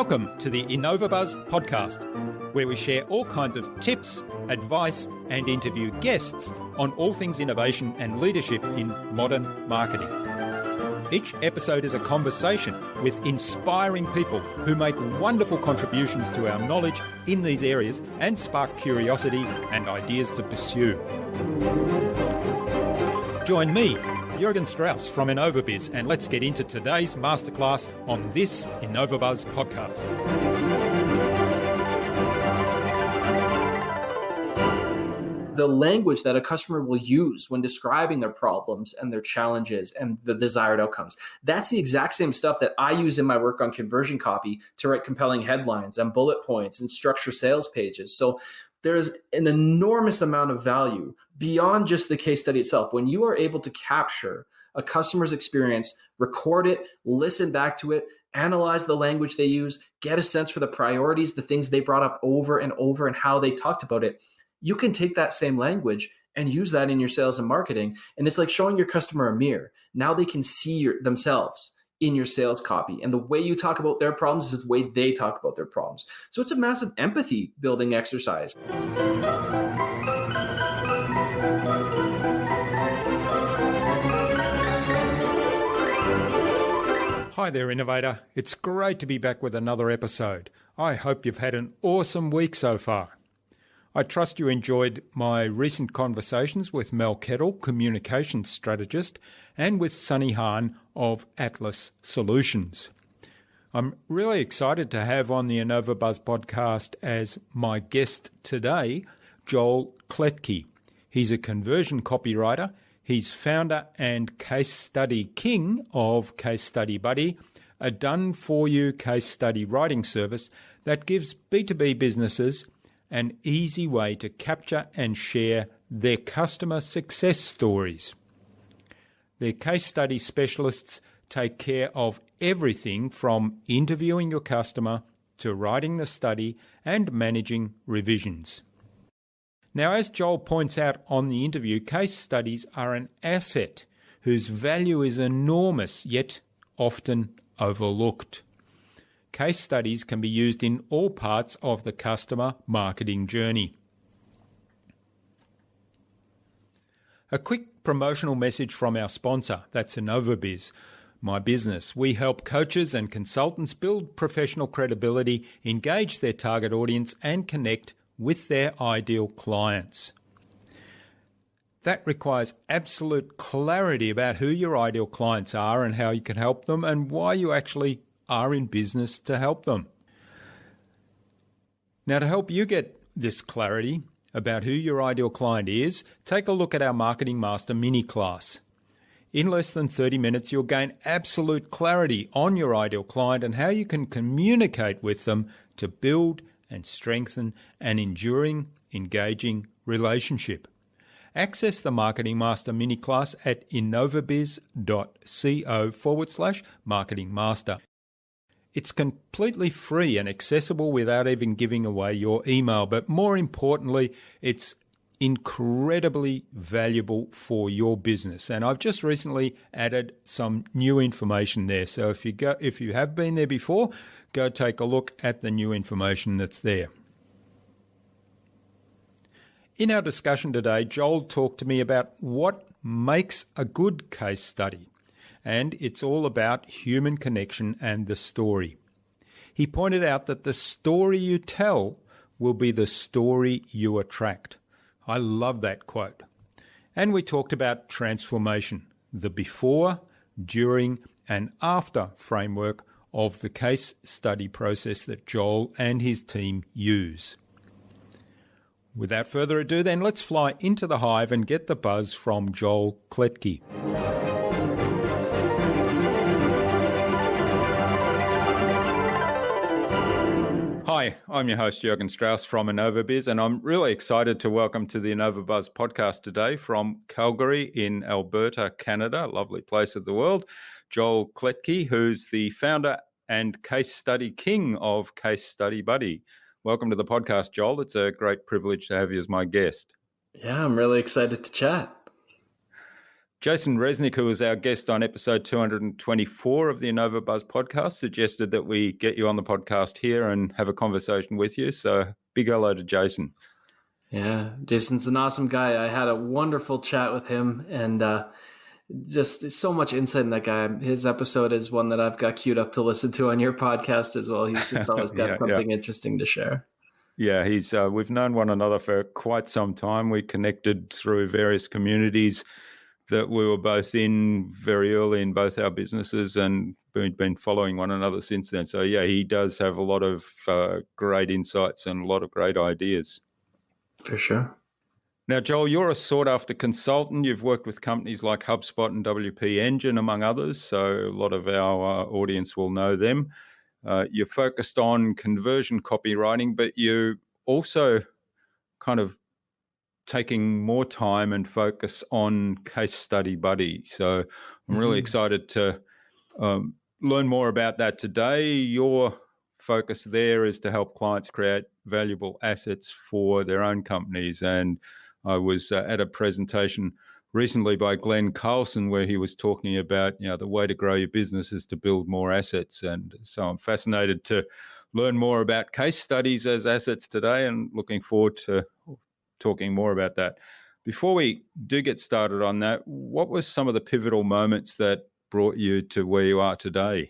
Welcome to the InnovaBuzz podcast, where we share all kinds of tips, advice, and interview guests on all things innovation and leadership in modern marketing. Each episode is a conversation with inspiring people who make wonderful contributions to our knowledge in these areas and spark curiosity and ideas to pursue. Join me, Jürgen Strauss from InnovaBuzz, and let's get into today's masterclass on this InnovaBuzz podcast. The language that a customer will use when describing their problems and their challenges and the desired outcomes. That's the exact same stuff that I use in my work on conversion copy to write compelling headlines and bullet points and structure sales pages. So there's an enormous amount of value beyond just the case study itself. When you are able to capture a customer's experience, record it, listen back to it, analyze the language they use, get a sense for the priorities, the things they brought up over and over and how they talked about it, you can take that same language and use that in your sales and marketing. And it's like showing your customer a mirror. Now they can see themselves in your sales copy. And the way you talk about their problems is the way they talk about their problems. So it's a massive empathy building exercise. Hi there, Innovator. It's great to be back with another episode. I hope you've had an awesome week so far. I trust you enjoyed my recent conversations with Mel Kettle, communications strategist, and with Sunny Hahn of Atlas Solutions. I'm really excited to have on the InnovaBuzz podcast as my guest today, Joel Klettke. He's a conversion copywriter. He's founder and case study king of Case Study Buddy, a done-for-you case study writing service that gives B2B businesses an easy way to capture and share their customer success stories. Their case study specialists take care of everything from interviewing your customer to writing the study and managing revisions. Now, as Joel points out on the interview, case studies are an asset whose value is enormous, yet often overlooked. Case studies can be used in all parts of the customer marketing journey. A quick promotional message from our sponsor, that's InnovaBuzz, my business. We help coaches and consultants build professional credibility, engage their target audience, and connect with their ideal clients. That requires absolute clarity about who your ideal clients are and how you can help them and why you actually are in business to help them. Now, to help you get this clarity about who your ideal client is, take a look at our Marketing Master mini class. In less than 30 minutes, you'll gain absolute clarity on your ideal client and how you can communicate with them to build and strengthen an enduring, engaging relationship. Access the Marketing Master mini class at innovabiz.co/Marketing Master. It's completely free and accessible without even giving away your email, but more importantly, it's incredibly valuable for your business. And I've just recently added some new information there. So if you have been there before, go take a look at the new information that's there. In our discussion today, Joel talked to me about what makes a good case study. And it's all about human connection and the story. He pointed out that the story you tell will be the story you attract. I love that quote. And we talked about transformation, the before, during, and after framework of the case study process that Joel and his team use. Without further ado, then, let's fly into the hive and get the buzz from Joel Klettke. Hi, I'm your host, Jürgen Strauss from InnovaBuzz, and I'm really excited to welcome to the InnovaBuzz podcast today from Calgary in Alberta, Canada, a lovely place of the world, Joel Klettke, who's the founder and case study king of Case Study Buddy. Welcome to the podcast, Joel. It's a great privilege to have you as my guest. Yeah, I'm really excited to chat. Jason Resnick, who was our guest on episode 224 of the InnovaBuzz podcast, suggested that we get you on the podcast here and have a conversation with you. So big hello to Jason. Yeah, Jason's an awesome guy. I had a wonderful chat with him, and just so much insight in that guy. His episode is one that I've got queued up to listen to on your podcast as well. He's just always got something interesting to share. Yeah, we've known one another for quite some time. We connected through various communities that we were both in very early in both our businesses, and been following one another since then. So yeah, he does have a lot of great insights and a lot of great ideas. For sure. Now, Joel, you're a sought-after consultant. You've worked with companies like HubSpot and WP Engine, among others, so a lot of our audience will know them. You're focused on conversion copywriting, but you also kind of taking more time and focus on Case Study Buddy. So I'm really excited to learn more about that today. Your focus there is to help clients create valuable assets for their own companies. And I was at a presentation recently by Glenn Carlson where he was talking about, the way to grow your business is to build more assets. And so I'm fascinated to learn more about case studies as assets today, and looking forward to talking more about that. Before we do get started on that, what were some of the pivotal moments that brought you to where you are today?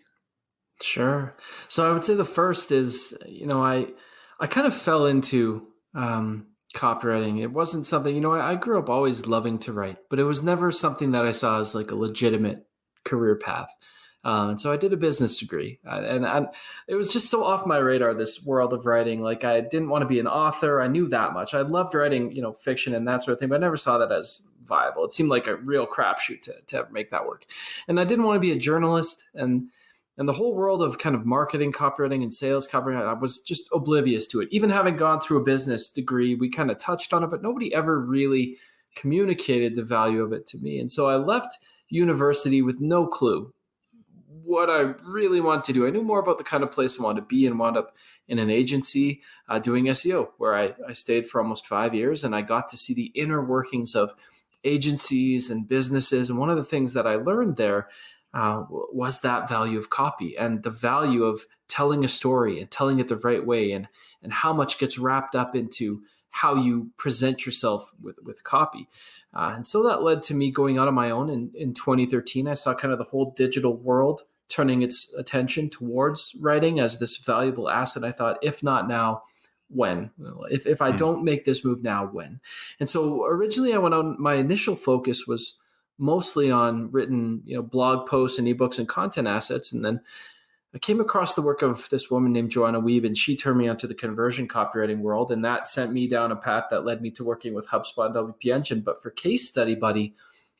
Sure. So I would say the first is, I kind of fell into copywriting. It wasn't something, I grew up always loving to write, but it was never something that I saw as like a legitimate career path. And so I did a business degree, and it was just so off my radar, this world of writing. Like, I didn't want to be an author. I knew that much. I loved writing, fiction and that sort of thing, but I never saw that as viable. It seemed like a real crapshoot to ever make that work. And I didn't want to be a journalist, and the whole world of kind of marketing, copywriting, and sales copywriting, I was just oblivious to it. Even having gone through a business degree, we kind of touched on it, but nobody ever really communicated the value of it to me. And so I left university with no clue what I really wanted to do. I knew more about the kind of place I wanted to be, and wound up in an agency doing SEO, where I stayed for almost 5 years, and I got to see the inner workings of agencies and businesses. And one of the things that I learned there was that value of copy, and the value of telling a story and telling it the right way, and how much gets wrapped up into how you present yourself with copy. And so that led to me going out on my own in 2013. I saw kind of the whole digital world turning its attention towards writing as this valuable asset. I thought, if not now, when? If I don't make this move now, when? And so originally I went on, my initial focus was mostly on written, blog posts and ebooks and content assets. And then I came across the work of this woman named Joanna Wiebe, and she turned me onto the conversion copywriting world. And that sent me down a path that led me to working with HubSpot and WP Engine. But for Case Study Buddy,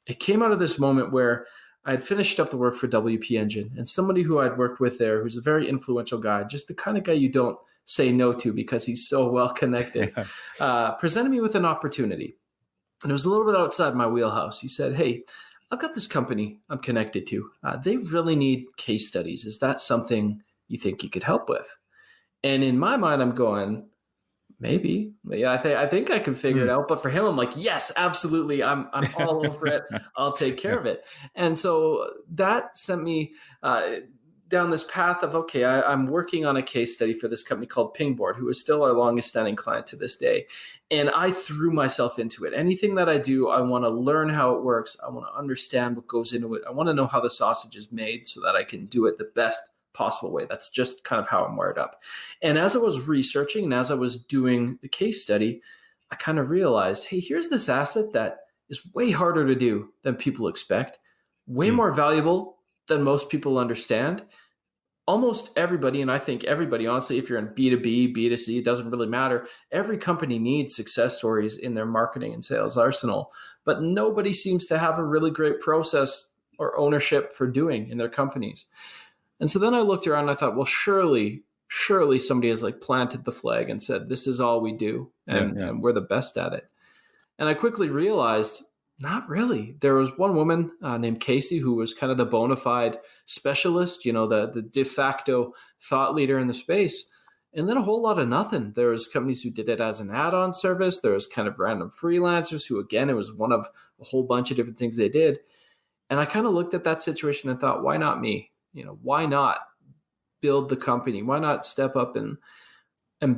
it came out of this moment where I had finished up the work for WP Engine, and somebody who I'd worked with there, who's a very influential guy, just the kind of guy you don't say no to because he's so well connected, presented me with an opportunity. And it was a little bit outside my wheelhouse. He said, "Hey, I've got this company I'm connected to. They really need case studies. Is that something you think you could help with?" And in my mind, I'm going, maybe. Yeah, I think I can figure it out. But for him, I'm like, yes, absolutely. I'm all over it. I'll take care of it. And so that sent me down this path of, okay, I'm working on a case study for this company called Pingboard, who is still our longest standing client to this day. And I threw myself into it. Anything that I do, I want to learn how it works. I want to understand what goes into it. I want to know how the sausage is made so that I can do it the best possible way. That's just kind of how I'm wired up. And as I was researching and as I was doing the case study, I kind of realized, hey, here's this asset that is way harder to do than people expect, way more valuable than most people understand. Almost everybody, and I think everybody, honestly, if you're in B2B, B2C, it doesn't really matter. Every company needs success stories in their marketing and sales arsenal, but nobody seems to have a really great process or ownership for doing in their companies. And so then I looked around and I thought, well, surely somebody has like planted the flag and said, this is all we do, and we're the best at it. And I quickly realized, not really. There was one woman named Casey who was kind of the bona fide specialist, the de facto thought leader in the space. And then a whole lot of nothing. There was companies who did it as an add-on service. There was kind of random freelancers who, again, it was one of a whole bunch of different things they did. And I kind of looked at that situation and thought, why not me? Why not build the company? Why not step up and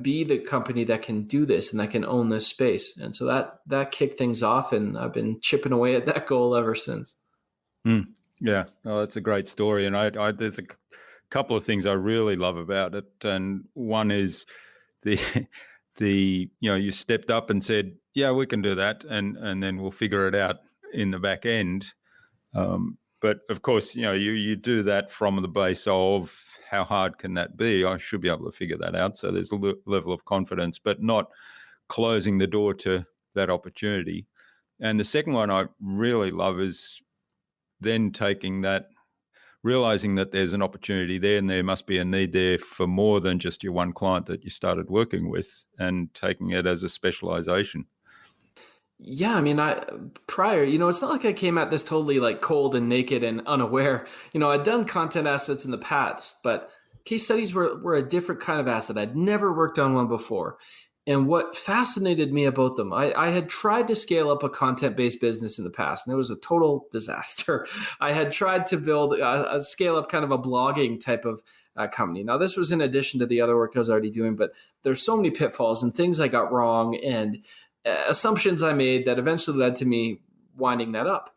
be the company that can do this and that can own this space? And so that kicked things off, and I've been chipping away at that goal ever since. Yeah, oh, that's a great story. And I there's a couple of things I really love about it. And one is the you stepped up and said, yeah, we can do that, and then we'll figure it out in the back end. But of course, you do that from the base of how hard can that be? I should be able to figure that out. So there's a level of confidence, but not closing the door to that opportunity. And the second one I really love is then taking that, realizing that there's an opportunity there and there must be a need there for more than just your one client that you started working with, and taking it as a specialization. Yeah, I mean, prior, it's not like I came at this totally like cold and naked and unaware. I'd done content assets in the past, but case studies were a different kind of asset. I'd never worked on one before. And what fascinated me about them, I had tried to scale up a content-based business in the past, and it was a total disaster. I had tried to build a scale up kind of a blogging type of company. Now, this was in addition to the other work I was already doing, but there's so many pitfalls and things I got wrong and assumptions I made that eventually led to me winding that up.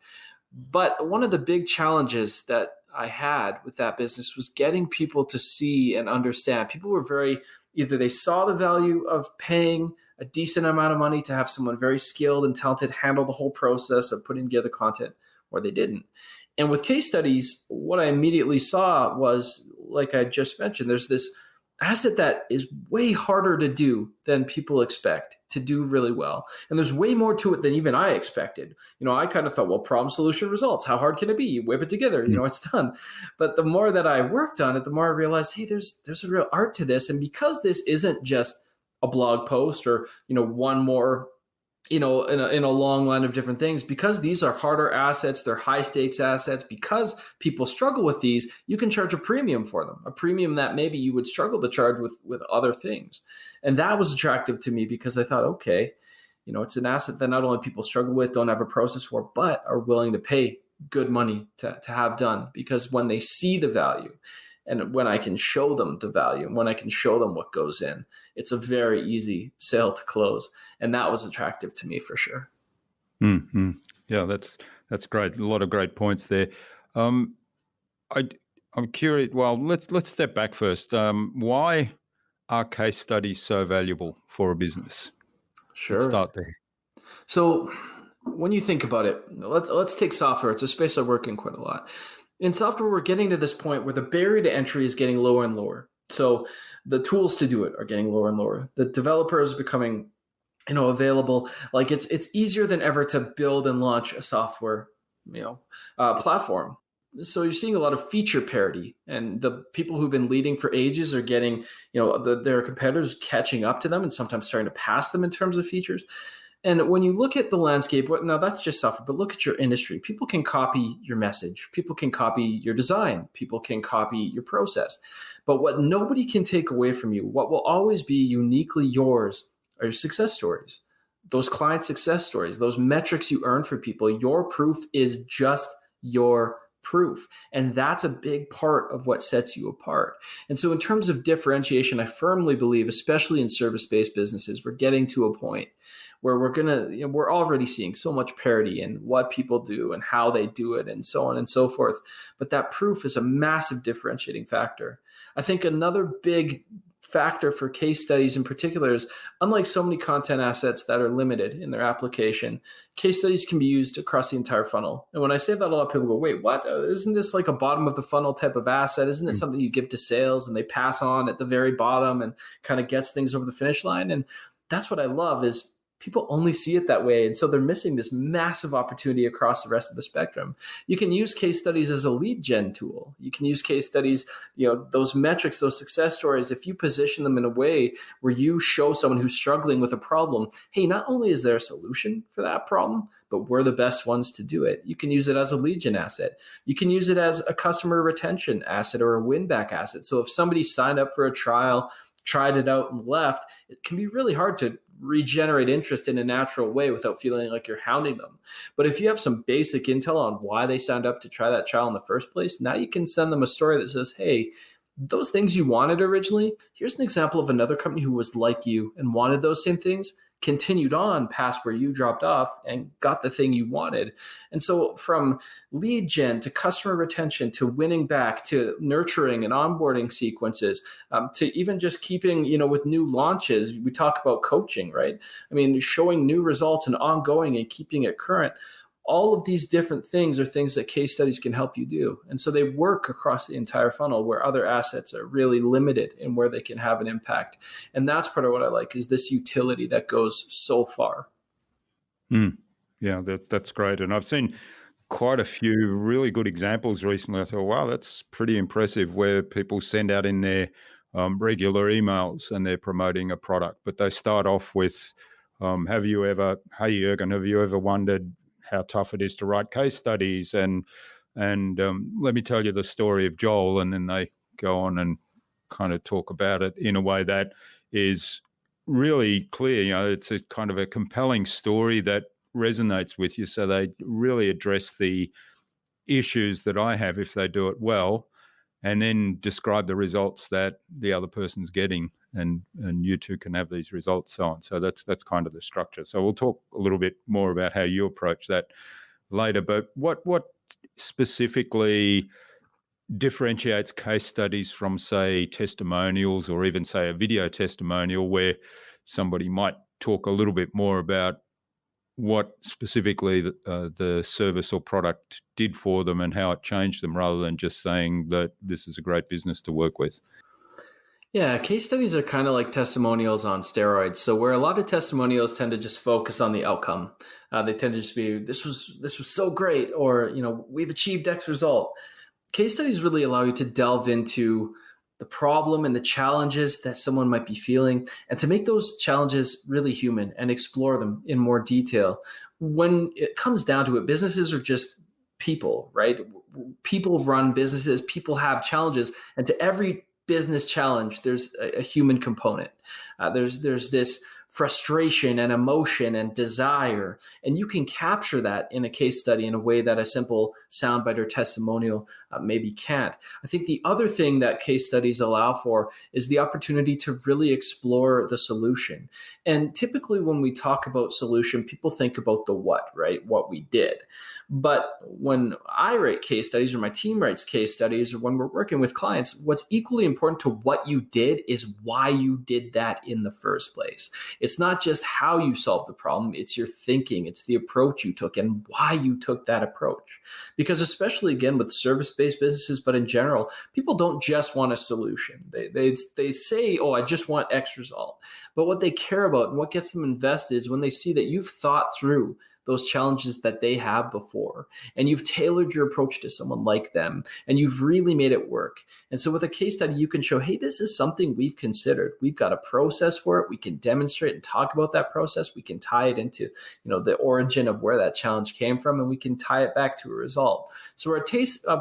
But one of the big challenges that I had with that business was getting people to see and understand. People were either they saw the value of paying a decent amount of money to have someone very skilled and talented handle the whole process of putting together content, or they didn't. And with case studies, what I immediately saw was, like I just mentioned, there's this asset that is way harder to do than people expect to do really well. And there's way more to it than even I expected. I kind of thought, well, problem, solution, results. How hard can it be? You whip it together, it's done. But the more that I worked on it, the more I realized, hey, there's a real art to this. And because this isn't just a blog post or, one more in a long line of different things, because these are harder assets, they're high stakes assets, because people struggle with these, you can charge a premium for them, a premium that maybe you would struggle to charge with other things. And that was attractive to me because I thought, okay, it's an asset that not only people struggle with, don't have a process for, but are willing to pay good money to have done, because when they see the value, and when I can show them the value, and when I can show them what goes in, it's a very easy sale to close. And that was attractive to me for sure. Mm-hmm. Yeah, that's great. A lot of great points there. I'm curious. Well, let's step back first. Why are case studies so valuable for a business? Sure. Let's start there. So when you think about it, let's take software. It's a space I work in quite a lot. In software, we're getting to this point where the barrier to entry is getting lower and lower. So the tools to do it are getting lower and lower. The developer is becoming, available. Like it's easier than ever to build and launch a software, platform. So you're seeing a lot of feature parity, and the people who've been leading for ages are getting, their competitors catching up to them and sometimes starting to pass them in terms of features. And when you look at the landscape, now that's just software, but look at your industry. People can copy your message. People can copy your design. People can copy your process. But what nobody can take away from you, what will always be uniquely yours, are your success stories. Those client success stories, those metrics you earn for people. Your proof is just your proof. And that's a big part of what sets you apart. And so in terms of differentiation, I firmly believe, especially in service-based businesses, we're getting to a point where we're already seeing so much parity in what people do and how they do it and so on and so forth. But that proof is a massive differentiating factor. I think another big factor for case studies in particular is, unlike so many content assets that are limited in their application, case studies can be used across the entire funnel. And when I say that, a lot of people go, wait, what? Isn't this like a bottom of the funnel type of asset? Isn't it something you give to sales and they pass on at the very bottom and kind of gets things over the finish line? And that's what I love, is people only see it that way. And so they're missing this massive opportunity across the rest of the spectrum. You can use case studies as a lead gen tool. You can use case studies, those metrics, those success stories, if you position them in a way where you show someone who's struggling with a problem, hey, not only is there a solution for that problem, but we're the best ones to do it. You can use it as a lead gen asset. You can use it as a customer retention asset or a win back asset. So if somebody signed up for a trial, tried it out and left, it can be really hard to regenerate interest in a natural way without feeling like you're hounding them. But if you have some basic intel on why they signed up to try that trial in the first place, now you can send them a story that says, hey, those things you wanted originally, here's an example of another company who was like you and wanted those same things, continued on past where you dropped off and got the thing you wanted. And so from lead gen to customer retention to winning back to nurturing and onboarding sequences, to even just keeping, with new launches, we talk about coaching, right? I mean, showing new results and ongoing and keeping it current. All of these different things are things that case studies can help you do. And so they work across the entire funnel where other assets are really limited in where they can have an impact. And that's part of what I like, is this utility that goes so far. Yeah, that's great. And I've seen quite a few really good examples recently. I thought, wow, that's pretty impressive, where people send out in their regular emails and they're promoting a product, but they start off with, hey Jürgen, have you ever wondered how tough it is to write case studies, and let me tell you the story of Joel, and then they go on and kind of talk about it in a way that is really clear. It's a kind of a compelling story that resonates with you, so they really address the issues that I have if they do it well, and then describe the results that the other person's getting, and you two can have these results, so on. So that's kind of the structure. So we'll talk a little bit more about how you approach that later. But what specifically differentiates case studies from, say, testimonials, or even, say, a video testimonial where somebody might talk a little bit more about what specifically the service or product did for them and how it changed them, rather than just saying that this is a great business to work with? Yeah, case studies are kind of like testimonials on steroids. So where a lot of testimonials tend to just focus on the outcome, they tend to just be, this was so great, or we've achieved X result. Case studies really allow you to delve into the problem and the challenges that someone might be feeling, and to make those challenges really human and explore them in more detail. When it comes down to it, businesses are just people, right? People run businesses, people have challenges, and to every business challenge, there's a human component. There's this frustration and emotion and desire, and you can capture that in a case study in a way that a simple soundbite or testimonial maybe can't. I think the other thing that case studies allow for is the opportunity to really explore the solution. And typically when we talk about solution, people think about the what, right? What we did. But when I write case studies, or my team writes case studies, or when we're working with clients, what's equally important to what you did is why you did that in the first place. It's not just how you solved the problem, it's your thinking, it's the approach you took and why you took that approach. Because especially again with service-based businesses, but in general, people don't just want a solution. They say, oh, I just want X result. But what they care about and what gets them invested is when they see that you've thought through those challenges that they have before, and you've tailored your approach to someone like them, and you've really made it work. And so with a case study, you can show, hey, this is something we've considered. We've got a process for it. We can demonstrate and talk about that process. We can tie it into, the origin of where that challenge came from, and we can tie it back to a result. So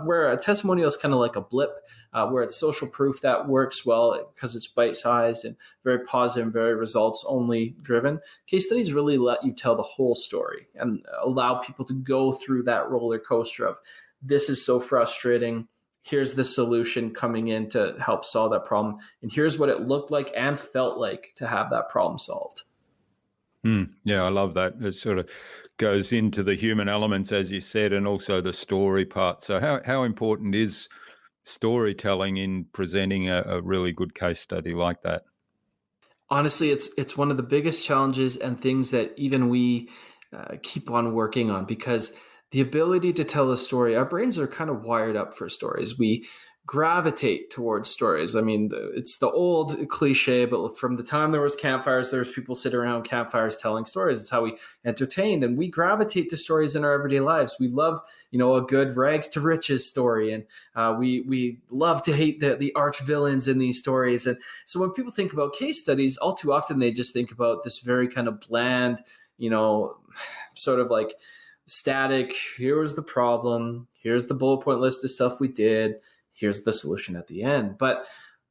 where a testimonial is kind of like a blip, where it's social proof that works well because it's bite-sized and very positive and very results-only driven. Case studies really let you tell the whole story and allow people to go through that roller coaster of, this is so frustrating, here's the solution coming in to help solve that problem, and here's what it looked like and felt like to have that problem solved. Yeah, I love that. It sort of goes into the human elements, as you said, and also the story part. So how important is storytelling in presenting a really good case study like that? Honestly, it's one of the biggest challenges and things that even we keep on working on, because the ability to tell a story, our brains are kind of wired up for stories. We gravitate towards stories. I mean, it's the old cliche, but from the time there was campfires, there was people sitting around campfires telling stories. It's how we entertained, and we gravitate to stories in our everyday lives. We love, a good rags to riches story, and we love to hate the arch villains in these stories. And so when people think about case studies, all too often they just think about this very kind of bland, sort of like static, here was the problem, here's the bullet point list of stuff we did, here's the solution at the end. But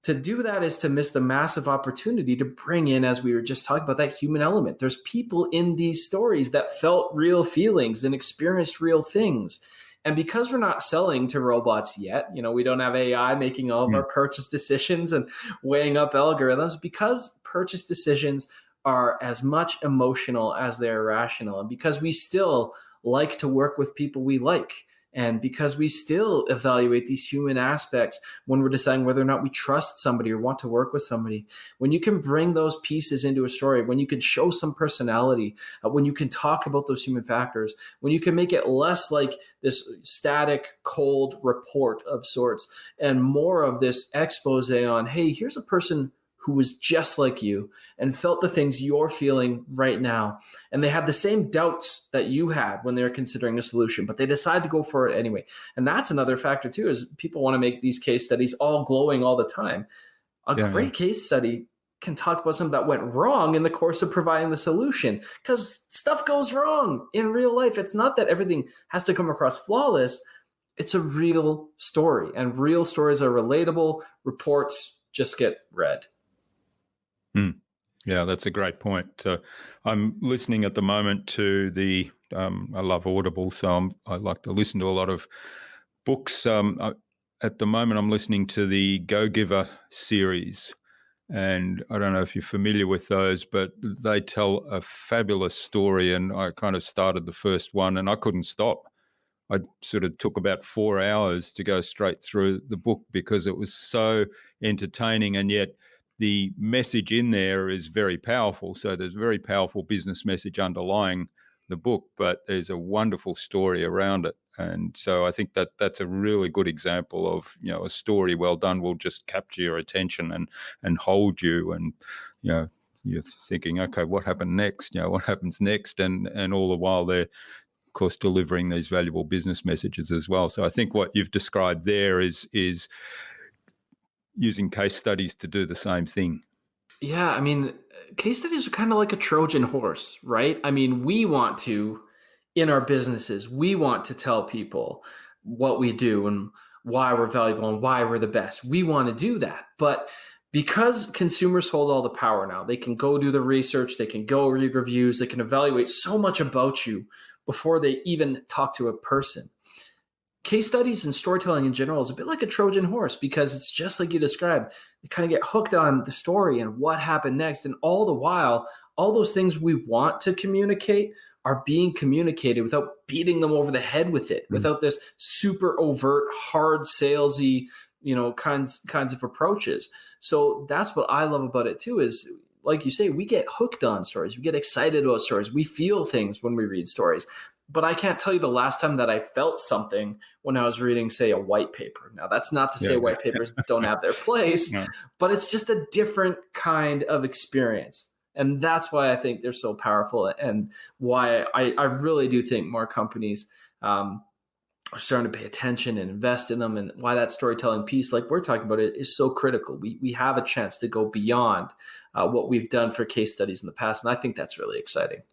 To do that is to miss the massive opportunity to bring in, as we were just talking about, that human element. There's people in these stories that felt real feelings and experienced real things. And because we're not selling to robots yet, we don't have AI making all of our purchase decisions and weighing up algorithms, because purchase decisions are as much emotional as they're rational. And because we still like to work with people we like, and because we still evaluate these human aspects when we're deciding whether or not we trust somebody or want to work with somebody, when you can bring those pieces into a story, when you can show some personality, when you can talk about those human factors, when you can make it less like this static, cold report of sorts and more of this expose on, hey, here's a person who was just like you and felt the things you're feeling right now. And they had the same doubts that you had when they were considering a solution, but they decide to go for it anyway. And that's another factor too, is people want to make these case studies all glowing all the time. A great case study can talk about something that went wrong in the course of providing the solution, because stuff goes wrong in real life. It's not that everything has to come across flawless. It's a real story, and real stories are relatable. Reports just get read. Yeah, that's a great point. I'm listening at the moment to I love Audible, so I like to listen to a lot of books. At the moment, I'm listening to the Go Giver series, and I don't know if you're familiar with those, but they tell a fabulous story, and I kind of started the first one and I couldn't stop. I sort of took about 4 hours to go straight through the book because it was so entertaining, and yet the message in there is very powerful. So there's a very powerful business message underlying the book, but there's a wonderful story around it. And so I think that's a really good example of, a story well done will just capture your attention and hold you. And, you're thinking, okay, what happened next? What happens next? And all the while they're, of course, delivering these valuable business messages as well. So I think what you've described there is using case studies to do the same thing. Yeah, I mean, case studies are kind of like a Trojan horse, right? I mean, we want to, in our businesses, we want to tell people what we do and why we're valuable and why we're the best. We want to do that. But because consumers hold all the power now, they can go do the research, they can go read reviews, they can evaluate so much about you before they even talk to a person. Case studies and storytelling in general is a bit like a Trojan horse, because it's just like you described. You kind of get hooked on the story and what happened next. And all the while, all those things we want to communicate are being communicated without beating them over the head with it, without this super overt, hard salesy, kinds of approaches. So that's what I love about it too, is like you say, we get hooked on stories. We get excited about stories. We feel things when we read stories. But I can't tell you the last time that I felt something when I was reading, say, a white paper. Now, that's not to say white papers don't have their place, but it's just a different kind of experience. And that's why I think they're so powerful, and why I really do think more companies are starting to pay attention and invest in them, and why that storytelling piece, like we're talking about, it is so critical. We have a chance to go beyond what we've done for case studies in the past. And I think that's really exciting.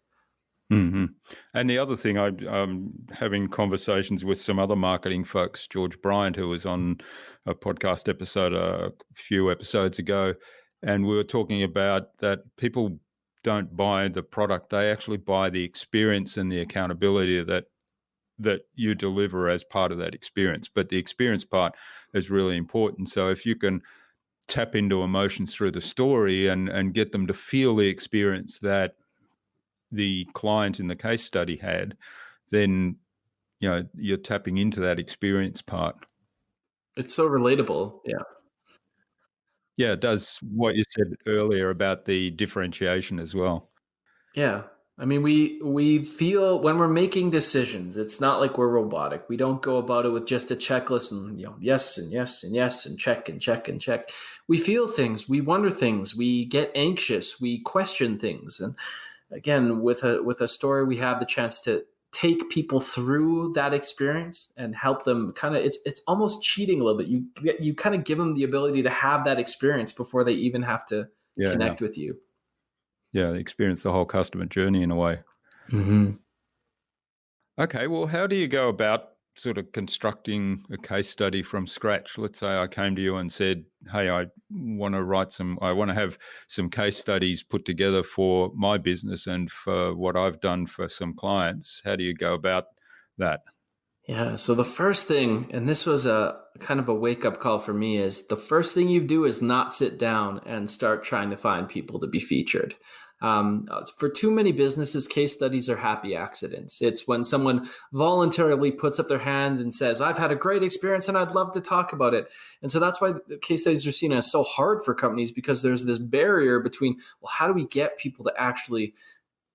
Mm-hmm. And the other thing, I'm having conversations with some other marketing folks, George Bryant, who was on a podcast episode a few episodes ago, and we were talking about that people don't buy the product, they actually buy the experience and the accountability that you deliver as part of that experience. But the experience part is really important. So if you can tap into emotions through the story and get them to feel the experience that the client in the case study had, then you're tapping into that experience part. It's so relatable. Yeah, it does what you said earlier about the differentiation as well. Yeah. I mean, we feel when we're making decisions, it's not like we're robotic. We don't go about it with just a checklist and yes and yes and yes and check and check and check. We feel things, we wonder things, we get anxious, we question things. And again, with a story, we have the chance to take people through that experience and help them kind of, it's almost cheating a little bit. You kind of give them the ability to have that experience before they even have to connect with you. Yeah, experience the whole customer journey in a way. Mm-hmm. Okay, well, how do you go about sort of constructing a case study from scratch. Let's say I came to you and said, hey, I want to have some case studies put together for my business and for what I've done for some clients. How do you go about that? Yeah. So the first thing, and this was a kind of a wake up call for me, is the first thing you do is not sit down and start trying to find people to be featured. For too many businesses, case studies are happy accidents. It's when someone voluntarily puts up their hand and says, I've had a great experience and I'd love to talk about it. And so that's why case studies are seen as so hard for companies, because there's this barrier between, well, how do we get people to actually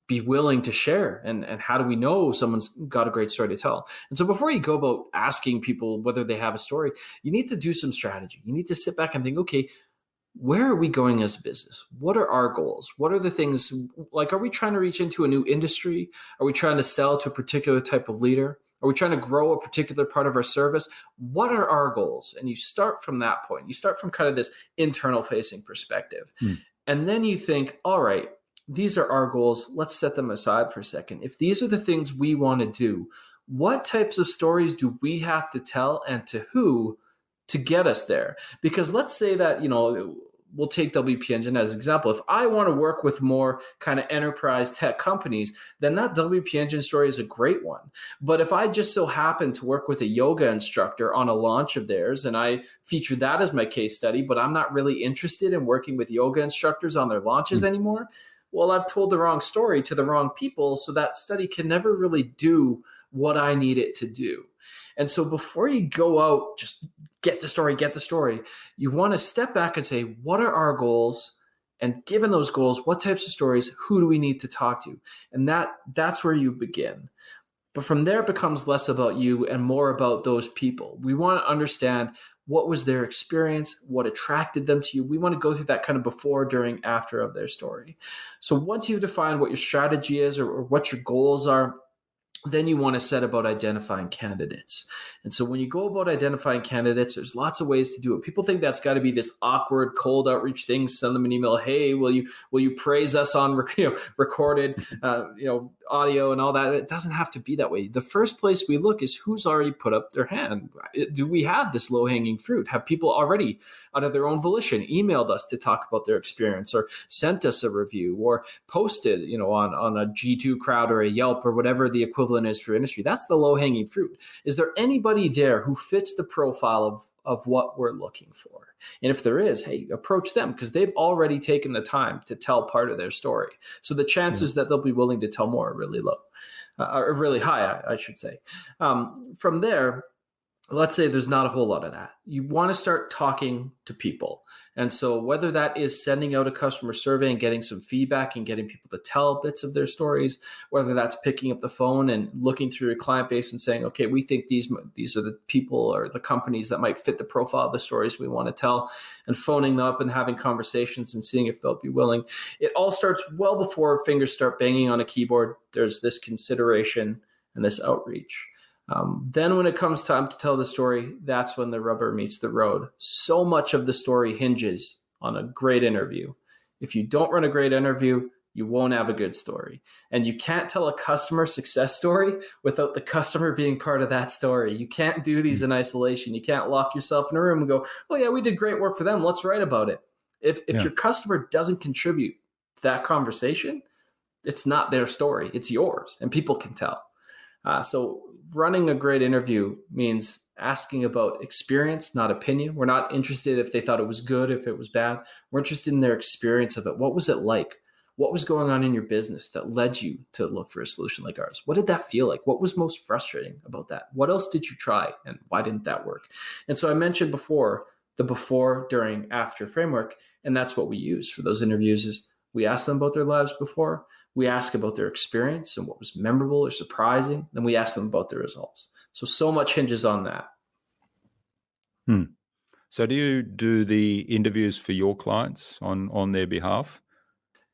be willing to share, and how do we know someone's got a great story to tell? And so before you go about asking people whether they have a story, you need to do some strategy. You need to sit back and think, okay, where are we going as a business? What are our goals? What are the things, like, are we trying to reach into a new industry? Are we trying to sell to a particular type of leader? Are we trying to grow a particular part of our service? What are our goals? And you start from that point. You start from kind of this internal facing perspective. And then you think, all right, these are our goals. Let's set them aside for a second. If these are the things we want to do, what types of stories do we have to tell, and to who, to get us there? Because let's say that, we'll take WP Engine as an example. If I want to work with more kind of enterprise tech companies, then that WP Engine story is a great one. But if I just so happen to work with a yoga instructor on a launch of theirs, and I feature that as my case study, but I'm not really interested in working with yoga instructors on their launches anymore, well, I've told the wrong story to the wrong people, so that study can never really do what I need it to do. And so before you go out, just get the story, you want to step back and say, what are our goals? And given those goals, what types of stories, who do we need to talk to? And that's where you begin. But from there, it becomes less about you and more about those people. We want to understand what was their experience, what attracted them to you. We want to go through that kind of before, during, after of their story. So once you've defined what your strategy is, or what your goals are, then you want to set about identifying candidates. And so when you go about identifying candidates, there's lots of ways to do it. People think that's got to be this awkward, cold outreach thing. Send them an email. Hey, will you praise us on recorded audio and all that? It doesn't have to be that way. The first place we look is who's already put up their hand. Do we have this low-hanging fruit? Have people already, out of their own volition, emailed us to talk about their experience, or sent us a review, or posted, on a G2 Crowd or a Yelp or whatever the equivalent is for industry? That's the low-hanging fruit. Is there anybody there who fits the profile of what we're looking for? And if there is, hey, approach them, because they've already taken the time to tell part of their story. So the chances that they'll be willing to tell more are really low, or really high, I should say. From there, let's say there's not a whole lot of that. You want to start talking to people. And so whether that is sending out a customer survey and getting some feedback and getting people to tell bits of their stories, whether that's picking up the phone and looking through your client base and saying, okay, we think these are the people or the companies that might fit the profile of the stories we want to tell, and phoning them up and having conversations and seeing if they'll be willing. It all starts well before fingers start banging on a keyboard. There's this consideration and this outreach. Then when it comes time to tell the story, that's when the rubber meets the road. So much of the story hinges on a great interview. If you don't run a great interview, you won't have a good story. And you can't tell a customer success story without the customer being part of that story. You can't do these in isolation. You can't lock yourself in a room and go, oh yeah, we did great work for them, let's write about it. If your customer doesn't contribute to that conversation, it's not their story, it's yours, and people can tell. So running a great interview means asking about experience, not opinion. We're not interested if they thought it was good, if it was bad. We're interested in their experience of it. What was it like? What was going on in your business that led you to look for a solution like ours? What did that feel like? What was most frustrating about that? What else did you try, and why didn't that work? And so I mentioned before, the before, during, after framework, and that's what we use for those interviews. Is we ask them about their lives before, we ask about their experience and what was memorable or surprising, then we ask them about their results. So much hinges on that. So do you do the interviews for your clients on their behalf?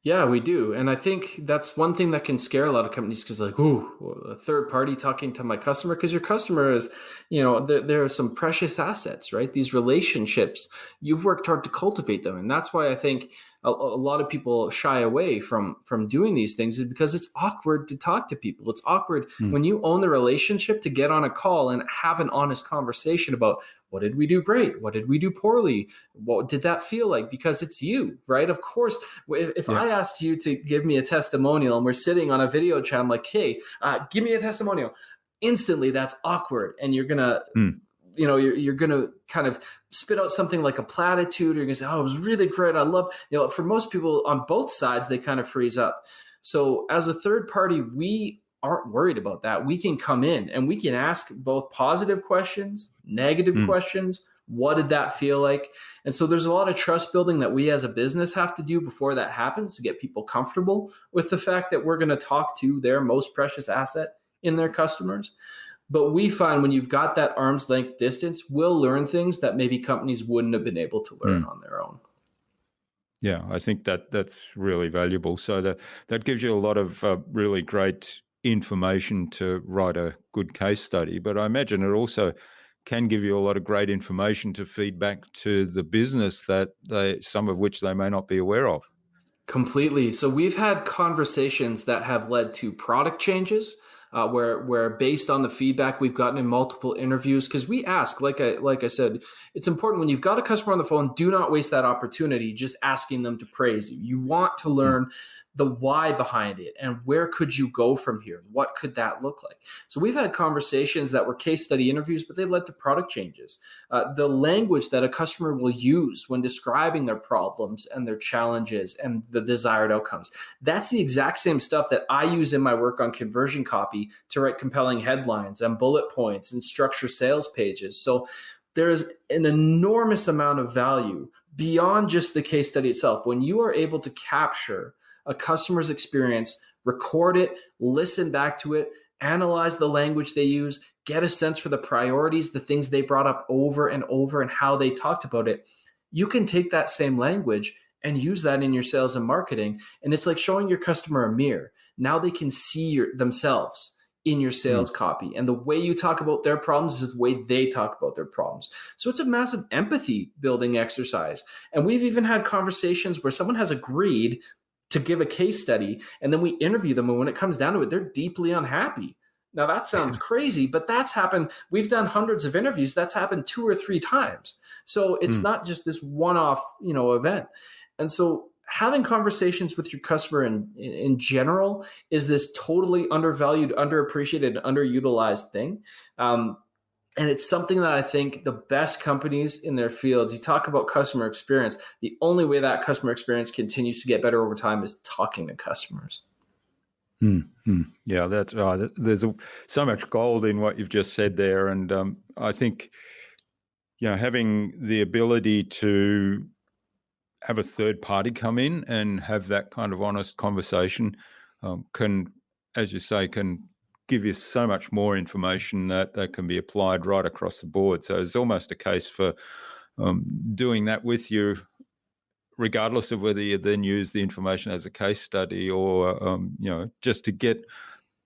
Yeah, we do. And I think that's one thing that can scare a lot of companies, because like, a third party talking to my customer, because your customer is, there are some precious assets, right? These relationships, you've worked hard to cultivate them. And that's why I think a lot of people shy away from doing these things is because it's awkward to talk to people. It's awkward when you own the relationship to get on a call and have an honest conversation about what did we do great? What did we do poorly? What did that feel like? Because it's you, right? Of course, if I asked you to give me a testimonial and we're sitting on a video chat, I'm like, hey, give me a testimonial. Instantly, that's awkward. And you're going to, you're going to kind of spit out something like a platitude, or you're going to say, oh, it was really great. I love, for most people on both sides, they kind of freeze up. So as a third party, we aren't worried about that. We can come in and we can ask both positive questions, negative questions. What did that feel like? And so there's a lot of trust building that we as a business have to do before that happens to get people comfortable with the fact that we're going to talk to their most precious asset in their customers. But we find when you've got that arm's length distance, we'll learn things that maybe companies wouldn't have been able to learn on their own. Yeah, I think that's really valuable. So that gives you a lot of really great information to write a good case study. But I imagine it also can give you a lot of great information to feed back to the business that some of which they may not be aware of. Completely. So we've had conversations that have led to product changes, where based on the feedback we've gotten in multiple interviews, because we ask, like I said, it's important when you've got a customer on the phone, do not waste that opportunity just asking them to praise you. You want to learn the why behind it and where could you go from here? What could that look like? So we've had conversations that were case study interviews, but they led to product changes. The language that a customer will use when describing their problems and their challenges and the desired outcomes. That's the exact same stuff that I use in my work on conversion copy to write compelling headlines and bullet points and structure sales pages. So there is an enormous amount of value beyond just the case study itself. When you are able to capture a customer's experience, record it, listen back to it, analyze the language they use, get a sense for the priorities, the things they brought up over and over and how they talked about it, you can take that same language and use that in your sales and marketing. And it's like showing your customer a mirror. Now they can see themselves in your sales copy. And the way you talk about their problems is the way they talk about their problems. So it's a massive empathy building exercise. And we've even had conversations where someone has agreed to give a case study, and then we interview them. And when it comes down to it, they're deeply unhappy. Now that sounds crazy, but that's happened. We've done hundreds of interviews. That's happened 2 or 3 times. So it's not just this one-off, event. And so having conversations with your customer in general is this totally undervalued, underappreciated, underutilized thing. And it's something that I think the best companies in their fields, you talk about customer experience, the only way that customer experience continues to get better over time is talking to customers. Yeah, that's there's so much gold in what you've just said there. And I think, having the ability to have a third party come in and have that kind of honest conversation can, as you say, can give you so much more information that can be applied right across the board. So it's almost a case for doing that with you, regardless of whether you then use the information as a case study or, just to get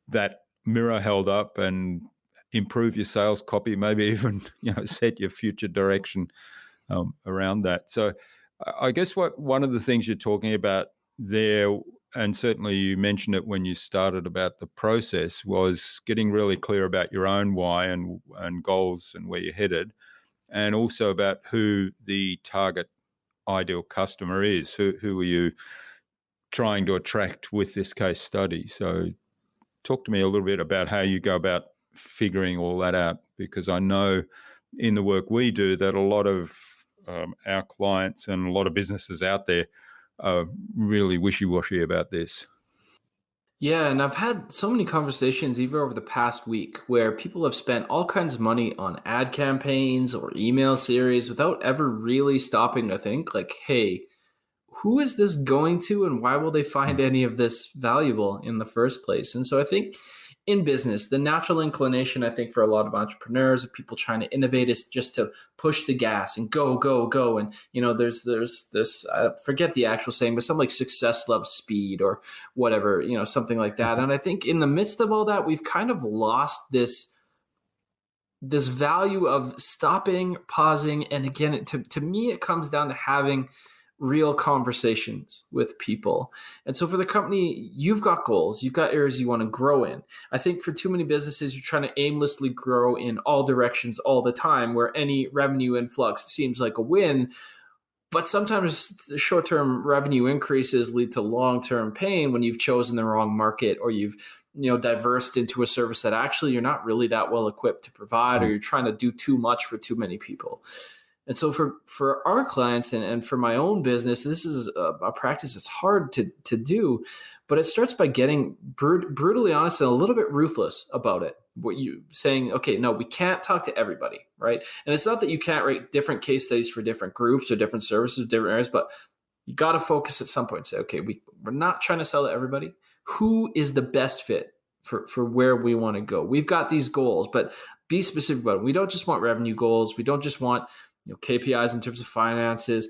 that mirror held up and improve your sales copy, maybe even, set your future direction around that. So I guess one of the things you're talking about there, and certainly you mentioned it when you started about the process, was getting really clear about your own why and goals and where you're headed, and also about who the target ideal customer is. Who are you trying to attract with this case study? So talk to me a little bit about how you go about figuring all that out, because I know in the work we do that a lot of our clients and a lot of businesses out there are really wishy-washy about this. Yeah, and I've had so many conversations even over the past week where people have spent all kinds of money on ad campaigns or email series without ever really stopping to think like, hey, who is this going to and why will they find any of this valuable in the first place? And so I think in business, the natural inclination, I think, for a lot of entrepreneurs, of people trying to innovate, is just to push the gas and go, go, go. And, there's this, I forget the actual saying, but something like success loves speed or whatever, something like that. And I think in the midst of all that, we've kind of lost this value of stopping, pausing. And again, to me, it comes down to having real conversations with people. And so for the company, you've got goals, you've got areas you want to grow in. I think for too many businesses, you're trying to aimlessly grow in all directions all the time, where any revenue influx seems like a win. But sometimes short-term revenue increases lead to long-term pain when you've chosen the wrong market, or you've diversed into a service that actually you're not really that well equipped to provide, or you're trying to do too much for too many people. And so for our clients and for my own business, this is a practice that's hard to do, but it starts by getting brutally honest and a little bit ruthless about it. What you saying, okay, no, we can't talk to everybody, right? And it's not that you can't write different case studies for different groups or different services, different areas, but you got to focus at some point and say, okay, we're not trying to sell to everybody. Who is the best fit for where we want to go? We've got these goals, but be specific about it. We don't just want revenue goals. We don't just want KPIs in terms of finances.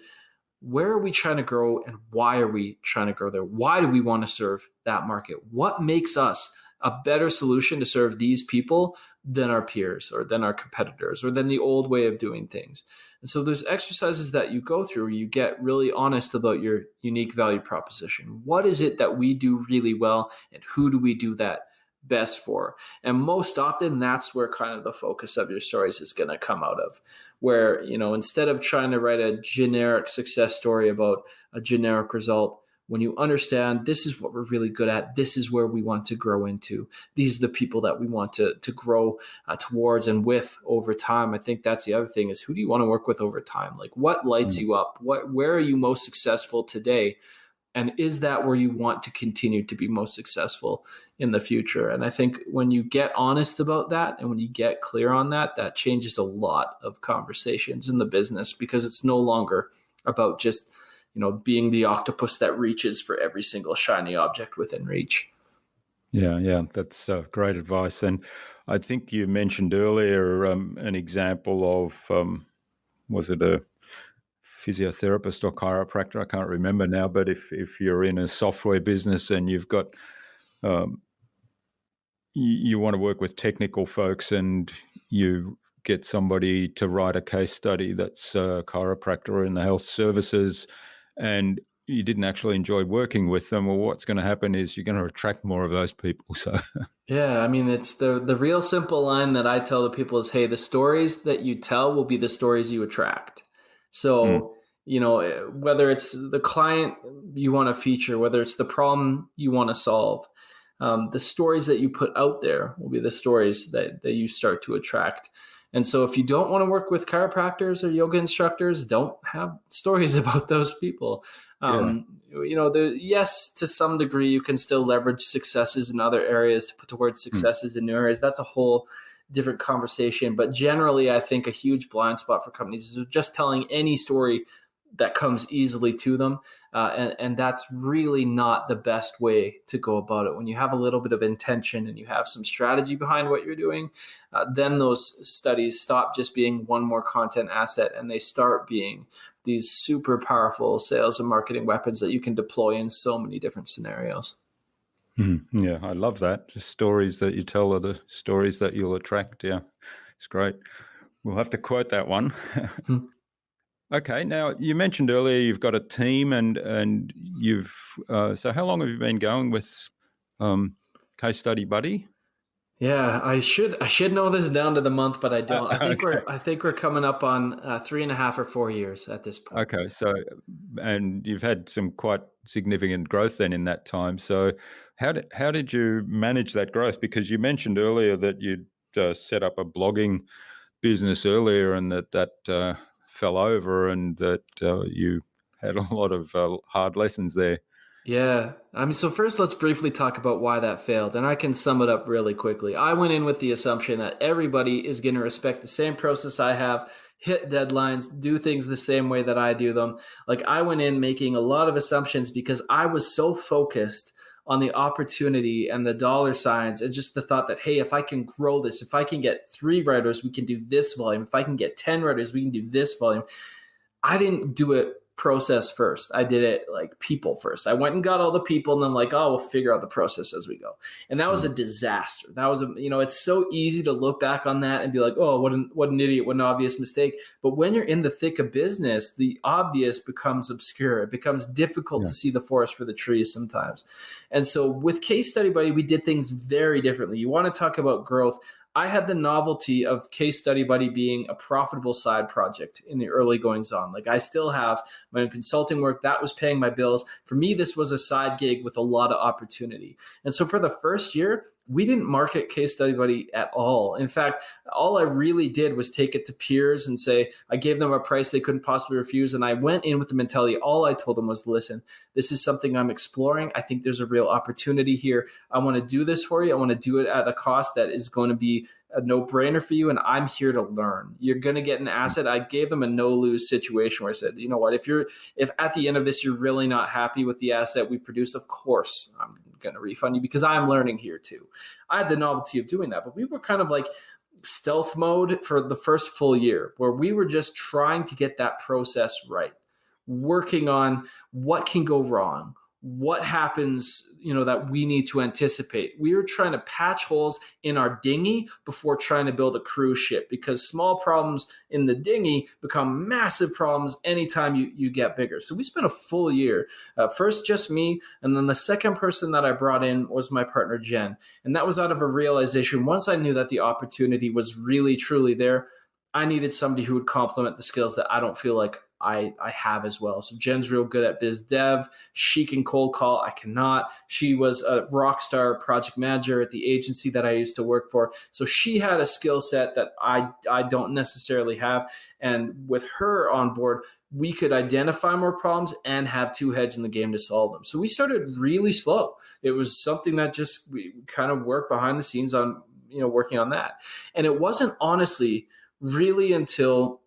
Where are we trying to grow, and why are we trying to grow there? Why do we want to serve that market? What makes us a better solution to serve these people than our peers, or than our competitors, or than the old way of doing things? And so there's exercises that you go through where you get really honest about your unique value proposition. What is it that we do really well, and who do we do that best for? And most often that's where kind of the focus of your stories is going to come out of, where, instead of trying to write a generic success story about a generic result, when you understand this is what we're really good at, this is where we want to grow into, these are the people that we want to grow towards and with over time. I think that's the other thing, is who do you want to work with over time? Like, what lights you up? Where are you most successful today? And is that where you want to continue to be most successful in the future? And I think when you get honest about that, and when you get clear on that, that changes a lot of conversations in the business, because it's no longer about just, being the octopus that reaches for every single shiny object within reach. Yeah, that's great advice. And I think you mentioned earlier an example of, was it a physiotherapist or chiropractor? I can't remember now, but if you're in a software business and you've got, you want to work with technical folks, and you get somebody to write a case study that's a chiropractor in the health services, and you didn't actually enjoy working with them, well, what's going to happen is you're going to attract more of those people. So yeah, I mean, it's the real simple line that I tell the people is, hey, the stories that you tell will be the stories you attract. So, whether it's the client you want to feature, whether it's the problem you want to solve, the stories that you put out there will be the stories that you start to attract. And so if you don't want to work with chiropractors or yoga instructors, don't have stories about those people. Yes, to some degree, you can still leverage successes in other areas to put towards successes in new areas. That's a whole different conversation. But generally, I think a huge blind spot for companies is just telling any story that comes easily to them. And that's really not the best way to go about it. When you have a little bit of intention and you have some strategy behind what you're doing, then those studies stop just being one more content asset, and they start being these super powerful sales and marketing weapons that you can deploy in so many different scenarios. Yeah, I love that. The stories that you tell are the stories that you'll attract. Yeah, it's great. We'll have to quote that one. Okay, now you mentioned earlier you've got a team, and you've so how long have you been going with Case Study Buddy? Yeah, I should know this down to the month, but I don't. I think we're coming up on 3.5 or 4 years at this point. Okay, so and you've had some quite significant growth then in that time. So how did you manage that growth? Because you mentioned earlier that you'd set up a blogging business earlier, and that fell over, and that you had a lot of hard lessons there. Yeah. So first let's briefly talk about why that failed, and I can sum it up really quickly. I went in with the assumption that everybody is going to respect the same process I have, hit deadlines, do things the same way that I do them. Like, I went in making a lot of assumptions because I was so focused on the opportunity and the dollar signs, and just the thought that, hey, if I can grow this, if I can get 3 writers, we can do this volume. If I can get 10 writers, we can do this volume. I didn't do it process first. I did it like people first. I went and got all the people, and then like, oh, we'll figure out the process as we go. And that was a disaster. That was it's so easy to look back on that and be like, oh, what an idiot, what an obvious mistake. But when you're in the thick of business, the obvious becomes obscure. It becomes difficult to see the forest for the trees sometimes. And so with Case Study Buddy, we did things very differently. You want to talk about growth. I had the novelty of Case Study Buddy being a profitable side project in the early goings on. Like, I still have my own consulting work that was paying my bills. For me, this was a side gig with a lot of opportunity. And so for the first year, we didn't market Case Study Buddy at all. In fact, all I really did was take it to peers and say, I gave them a price they couldn't possibly refuse. And I went in with the mentality, all I told them was, listen, this is something I'm exploring. I think there's a real opportunity here. I want to do this for you. I want to do it at a cost that is going to be a no-brainer for you, and I'm here to learn. You're going to get an asset. I gave them a no-lose situation where I said, you know what, if at the end of this you're really not happy with the asset we produce, of course I'm going to refund you because I'm learning here too. I had the novelty of doing that, but we were kind of like stealth mode for the first full year where we were just trying to get that process right, working on what can go wrong, what happens, that we need to anticipate. We were trying to patch holes in our dinghy before trying to build a cruise ship, because small problems in the dinghy become massive problems anytime you get bigger. So we spent a full year, first just me, and then the second person that I brought in was my partner, Jen. And that was out of a realization. Once I knew that the opportunity was really, truly there, I needed somebody who would complement the skills that I don't feel like I have as well. So Jen's real good at biz dev. She can cold call. I cannot. She was a rock star project manager at the agency that I used to work for. So she had a skill set that I don't necessarily have. And with her on board, we could identify more problems and have two heads in the game to solve them. So we started really slow. It was something that just we kind of worked behind the scenes on, working on that. And it wasn't honestly really until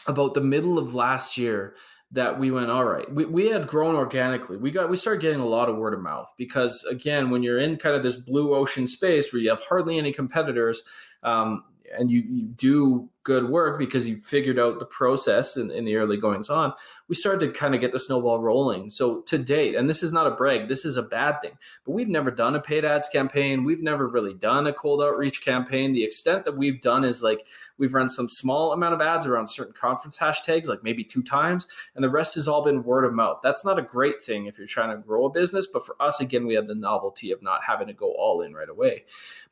about the middle of last year that we went, all right, we had grown organically. We started getting a lot of word of mouth because, again, when you're in kind of this blue ocean space where you have hardly any competitors, and you do good work because you figured out the process in the early goings on, we started to kind of get the snowball rolling. So to date, and this is not a brag, this is a bad thing, but we've never done a paid ads campaign. We've never really done a cold outreach campaign. The extent that we've done is like we've run some small amount of ads around certain conference hashtags, like maybe 2 times, and the rest has all been word of mouth. That's not a great thing if you're trying to grow a business, but for us, again, we had the novelty of not having to go all in right away.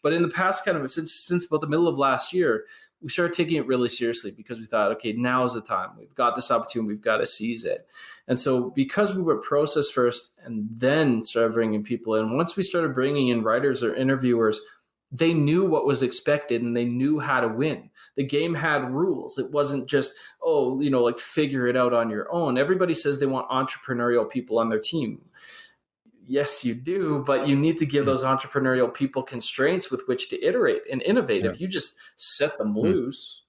But in the past, kind of since about the middle of last year, we started taking it really seriously because we thought, okay, now is the time. We've got this opportunity. We've got to seize it. And so because we were process first and then started bringing people in, once we started bringing in writers or interviewers, they knew what was expected and they knew how to win. The game had rules. It wasn't just, like figure it out on your own. Everybody says they want entrepreneurial people on their team. Yes, you do, but you need to give those entrepreneurial people constraints with which to iterate and innovate. Yeah. If you just set them loose,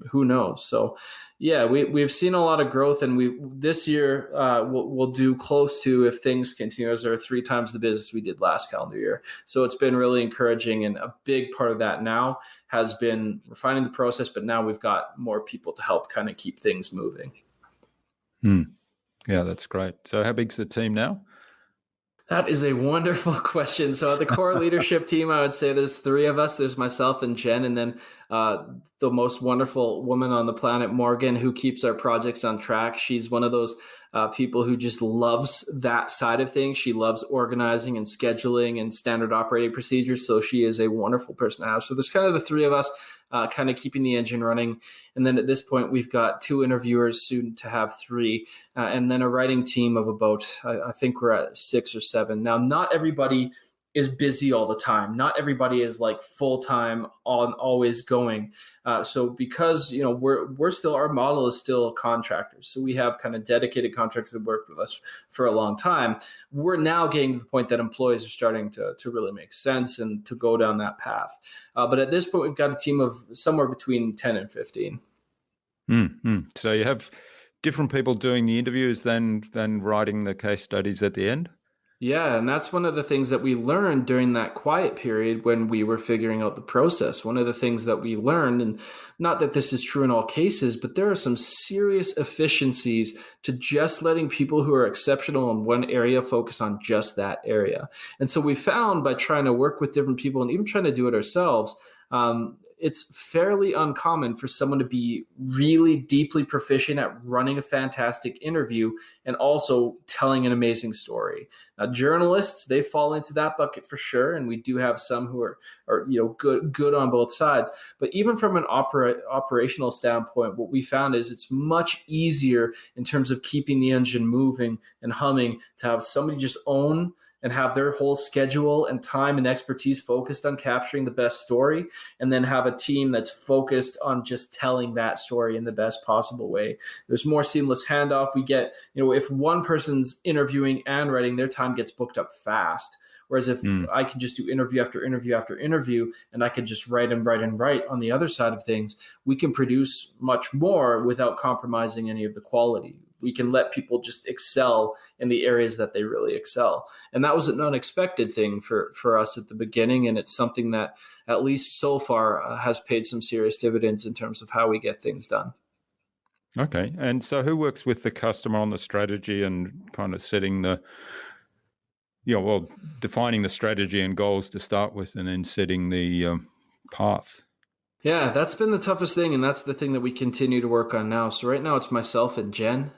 who knows? So, yeah, we've seen a lot of growth, and this year we'll do close to, if things continue, as are 3 times the business we did last calendar year. So it's been really encouraging, and a big part of that now has been refining the process. But now we've got more people to help kind of keep things moving. Yeah, that's great. So how big's the team now? That is a wonderful question. So at the core leadership team, I would say there's 3 of us. There's myself and Jen, and then the most wonderful woman on the planet, Morgan, who keeps our projects on track. She's one of those people who just loves that side of things. She loves organizing and scheduling and standard operating procedures. So she is a wonderful person to have. So there's kind of the 3 of us kind of keeping the engine running. And then at this point, we've got 2 interviewers, soon to have 3, and then a writing team of about, I think we're at 6 or 7. Now, not everybody is busy all the time. Not everybody is like full-time on always going. So because, we're still, our model is still contractors. So we have kind of dedicated contractors that work with us for a long time. We're now getting to the point that employees are starting to really make sense and to go down that path. But at this point, we've got a team of somewhere between 10 and 15. So you have different people doing the interviews than writing the case studies at the end? Yeah, and that's one of the things that we learned during that quiet period when we were figuring out the process. One of the things that we learned, and not that this is true in all cases, but there are some serious efficiencies to just letting people who are exceptional in one area focus on just that area. And so we found by trying to work with different people and even trying to do it ourselves, it's fairly uncommon for someone to be really deeply proficient at running a fantastic interview and also telling an amazing story. Now, journalists, they fall into that bucket for sure, and we do have some who are good on both sides. But even from an operational standpoint, what we found is it's much easier in terms of keeping the engine moving and humming to have somebody just own and have their whole schedule and time and expertise focused on capturing the best story, and then have a team that's focused on just telling that story in the best possible way. There's more seamless handoff. We get, if one person's interviewing and writing, their time gets booked up fast. Whereas if I can just do interview after interview after interview, and I can just write on the other side of things, we can produce much more without compromising any of the quality. We can let people just excel in the areas that they really excel. And that was an unexpected thing for us at the beginning. And it's something that, at least so far, has paid some serious dividends in terms of how we get things done. Okay. And so who works with the customer on the strategy and kind of setting defining the strategy and goals to start with, and then setting the path? Yeah, that's been the toughest thing, and that's the thing that we continue to work on now. So right now it's myself and Jen.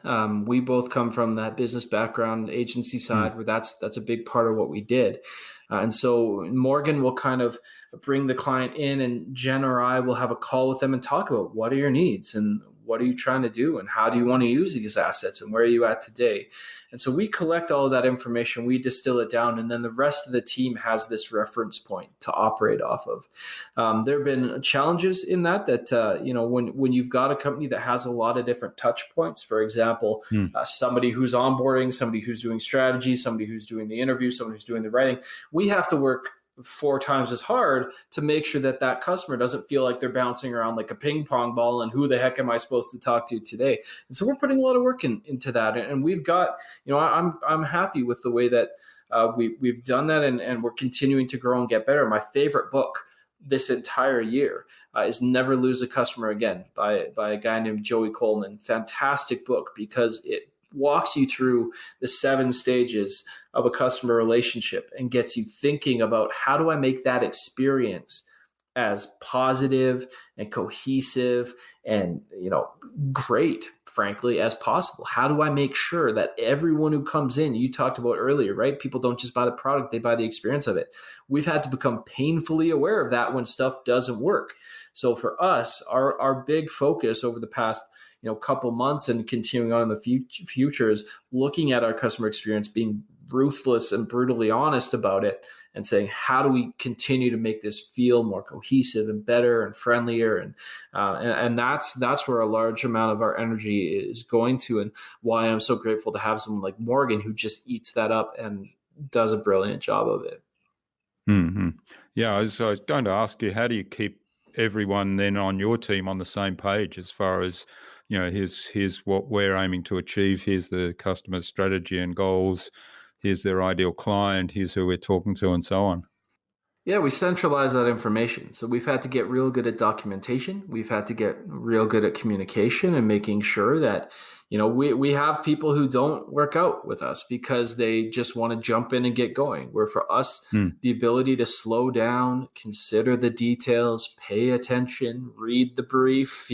We both come from that business background, agency side, where that's a big part of what we did. And so Morgan will kind of bring the client in, and Jen or I will have a call with them and talk about what are your needs and what are you trying to do and how do you want to use these assets and where are you at today? And so we collect all of that information, we distill it down, and then the rest of the team has this reference point to operate off of. There have been challenges in that when you've got a company that has a lot of different touch points, for example, somebody who's onboarding, somebody who's doing strategy, somebody who's doing the interview, somebody who's doing the writing, we have to work 4 times as hard to make sure that customer doesn't feel like they're bouncing around like a ping pong ball and who the heck am I supposed to talk to today? And so we're putting a lot of work into that. And we've got, I'm happy with the way that we've done that, and we're continuing to grow and get better. My favorite book this entire year is Never Lose a Customer Again by a guy named Joey Coleman. Fantastic book because it walks you through the 7 stages of a customer relationship and gets you thinking about how do I make that experience as positive and cohesive and great, frankly, as possible. How do I make sure that everyone who comes in, you talked about earlier, right? People don't just buy the product, they buy the experience of it. We've had to become painfully aware of that when stuff doesn't work. So for us, our big focus over the past couple months and continuing on in the future is looking at our customer experience, being ruthless and brutally honest about it, and saying, how do we continue to make this feel more cohesive and better and friendlier? And that's where a large amount of our energy is going to, and why I'm so grateful to have someone like Morgan who just eats that up and does a brilliant job of it. Mm-hmm. Yeah, I was going to ask you, how do you keep everyone then on your team on the same page as far as, here's what we're aiming to achieve, here's the customer's strategy and goals, here's their ideal client, here's who we're talking to, and so on? Yeah, we centralize that information. So we've had to get real good at documentation. We've had to get real good at communication and making sure that, we have people who don't work out with us because they just want to jump in and get going. Where for us, the ability to slow down, consider the details, pay attention, read the brief,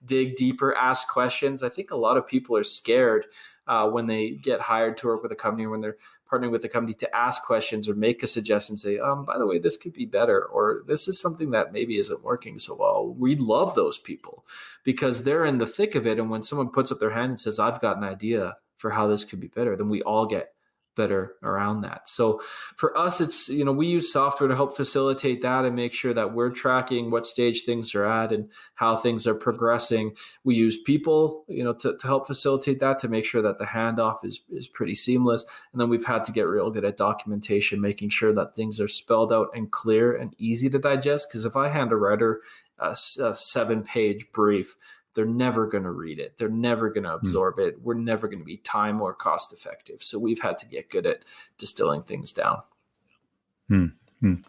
dig deeper, ask questions. I think a lot of people are scared when they get hired to work with a company, when they're partnering with the company, to ask questions or make a suggestion, say, by the way, this could be better, or this is something that maybe isn't working so well. We love those people because they're in the thick of it. And when someone puts up their hand and says, I've got an idea for how this could be better, then we all get better around that. So for us, it's, we use software to help facilitate that and make sure that we're tracking what stage things are at and how things are progressing. We use people, to help facilitate that, to make sure that the handoff is pretty seamless. And then we've had to get real good at documentation, making sure that things are spelled out and clear and easy to digest. Because if I hand a writer a 7-page brief, they're never going to read it. They're never going to absorb it. We're never going to be time or cost effective. So we've had to get good at distilling things down.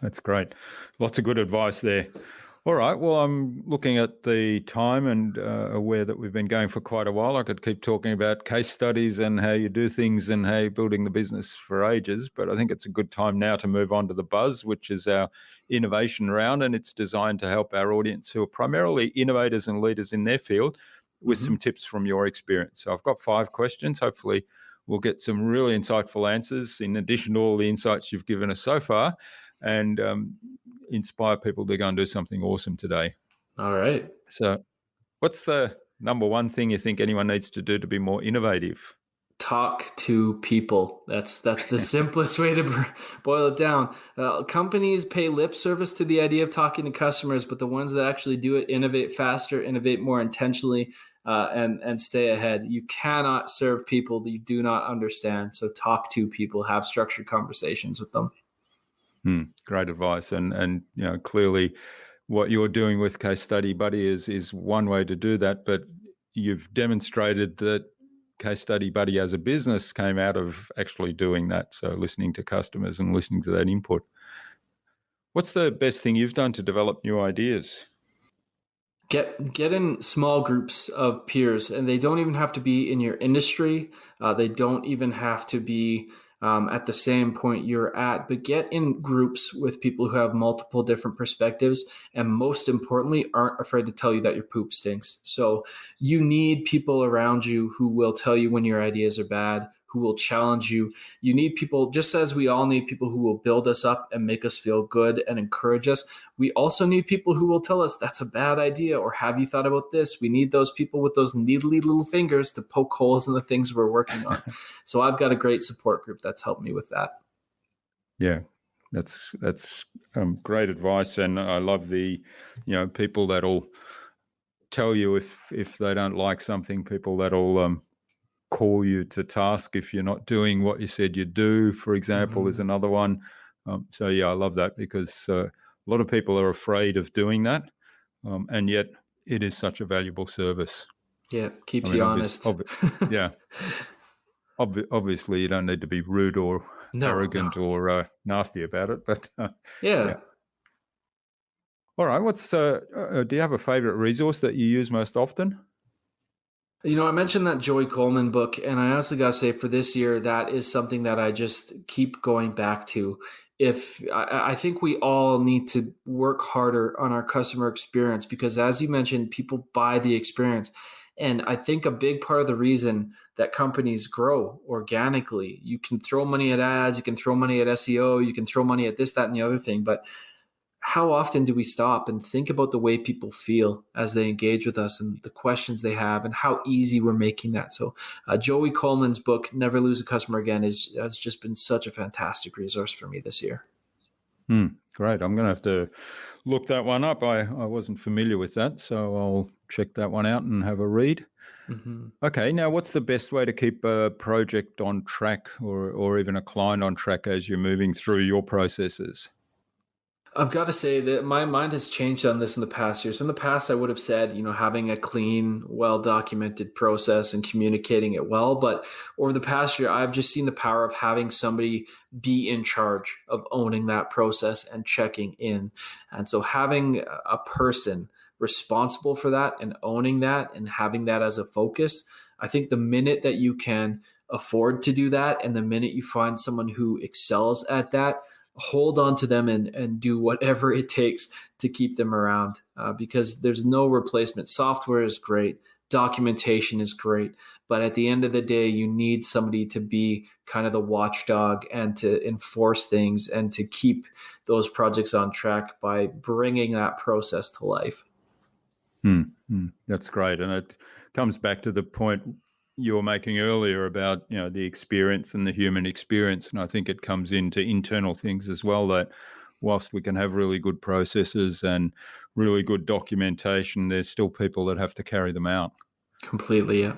That's great. Lots of good advice there. All right. Well, I'm looking at the time and aware that we've been going for quite a while. I could keep talking about case studies and how you do things and how you're building the business for ages. But I think it's a good time now to move on to the Buzz, which is our innovation round. And it's designed to help our audience, who are primarily innovators and leaders in their field, with some tips from your experience. So I've got 5 questions. Hopefully, we'll get some really insightful answers in addition to all the insights you've given us so far, and inspire people to go and do something awesome today. All right. So what's the number one thing you think anyone needs to do to be more innovative? Talk to people. That's the simplest way to boil it down. Companies pay lip service to the idea of talking to customers, but the ones that actually do it innovate faster, innovate more intentionally, and stay ahead. You cannot serve people that you do not understand. So talk to people, have structured conversations with them. Great advice. And clearly what you're doing with Case Study Buddy is one way to do that, but you've demonstrated that Case Study Buddy as a business came out of actually doing that. So listening to customers and listening to that input. What's the best thing you've done to develop new ideas? Get in small groups of peers, and they don't even have to be in your industry. They don't even have to be at the same point you're at, but get in groups with people who have multiple different perspectives, and most importantly, aren't afraid to tell you that your poop stinks. So you need people around you who will tell you when your ideas are bad, who will challenge you. You need people, just as we all need people who will build us up and make us feel good and encourage us. We also need people who will tell us that's a bad idea, or have you thought about this? We need those people with those needly little fingers to poke holes in the things we're working on. So I've got a great support group that's helped me with that. Yeah, that's great advice. And I love the, people that'll tell you if they don't like something, people that'll call you to task if you're not doing what you said you'd do, for example, is another one. So yeah, I love that, because a lot of people are afraid of doing that, and yet it is such a valuable service. Yeah, keeps you honest. Yeah. Obviously, you don't need to be rude or arrogant or nasty about it, but yeah. All right. Do you have a favorite resource that you use most often? I mentioned that Joey Coleman book, and I honestly got to say, for this year, that is something that I just keep going back to. I think we all need to work harder on our customer experience, because as you mentioned, people buy the experience. And I think a big part of the reason that companies grow organically, you can throw money at ads, you can throw money at SEO, you can throw money at this, that, and the other thing. But how often do we stop and think about the way people feel as they engage with us, and the questions they have, and how easy we're making that? So Joey Coleman's book, Never Lose a Customer Again, has just been such a fantastic resource for me this year. Great. I'm going to have to look that one up. I wasn't familiar with that, so I'll check that one out and have a read. Okay. Now, what's the best way to keep a project on track, or even a client on track as you're moving through your processes? I've got to say that my mind has changed on this in the past year. So in the past, I would have said, having a clean, well-documented process and communicating it well. But over the past year, I've just seen the power of having somebody be in charge of owning that process and checking in. And so having a person responsible for that and owning that and having that as a focus, I think the minute that you can afford to do that, and the minute you find someone who excels at that, hold on to them and do whatever it takes to keep them around, because there's no replacement. Software is great. Documentation is great. But at the end of the day, you need somebody to be kind of the watchdog and to enforce things and to keep those projects on track by bringing that process to life. That's great. And it comes back to the point you were making earlier about, the experience and the human experience. And I think it comes into internal things as well, that whilst we can have really good processes and really good documentation, there's still people that have to carry them out. Completely, yeah.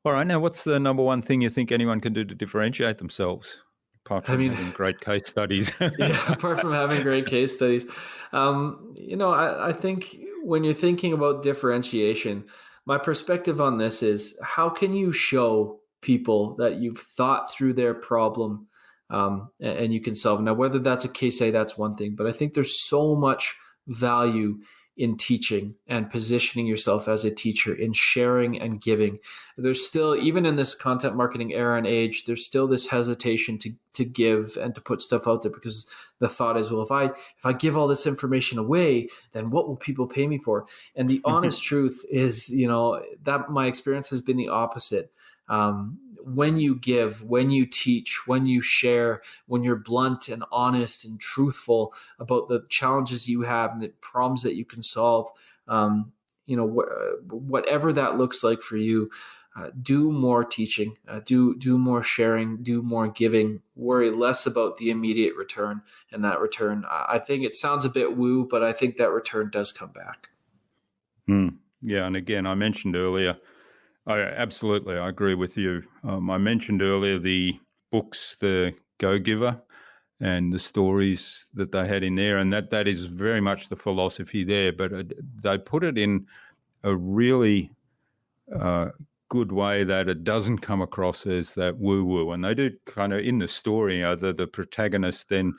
All right. Now, what's the number one thing you think anyone can do to differentiate themselves, apart from having great case studies? Yeah, apart from having great case studies. I think when you're thinking about differentiation, my perspective on this is, how can you show people that you've thought through their problem, and you can solve it? Now, whether that's a case study, that's one thing, but I think there's so much value in teaching and positioning yourself as a teacher, in sharing and giving. There's still, even in this content marketing era and age, there's still this hesitation to give and to put stuff out there, because the thought is, well, if I give all this information away, then what will people pay me for? And the honest truth is, that my experience has been the opposite. When you give, when you teach, when you share, when you're blunt and honest and truthful about the challenges you have and the problems that you can solve, whatever that looks like for you, do more teaching, do more sharing, do more giving, worry less about the immediate return. And that return, I think it sounds a bit woo, but I think that return does come back. Yeah. And again, I mentioned earlier, absolutely, I agree with you. I mentioned earlier the books, The Go-Giver, and the stories that they had in there, and that is very much the philosophy there. But they put it in a really good way that it doesn't come across as that woo-woo. And they do kind of, in the story, the protagonist then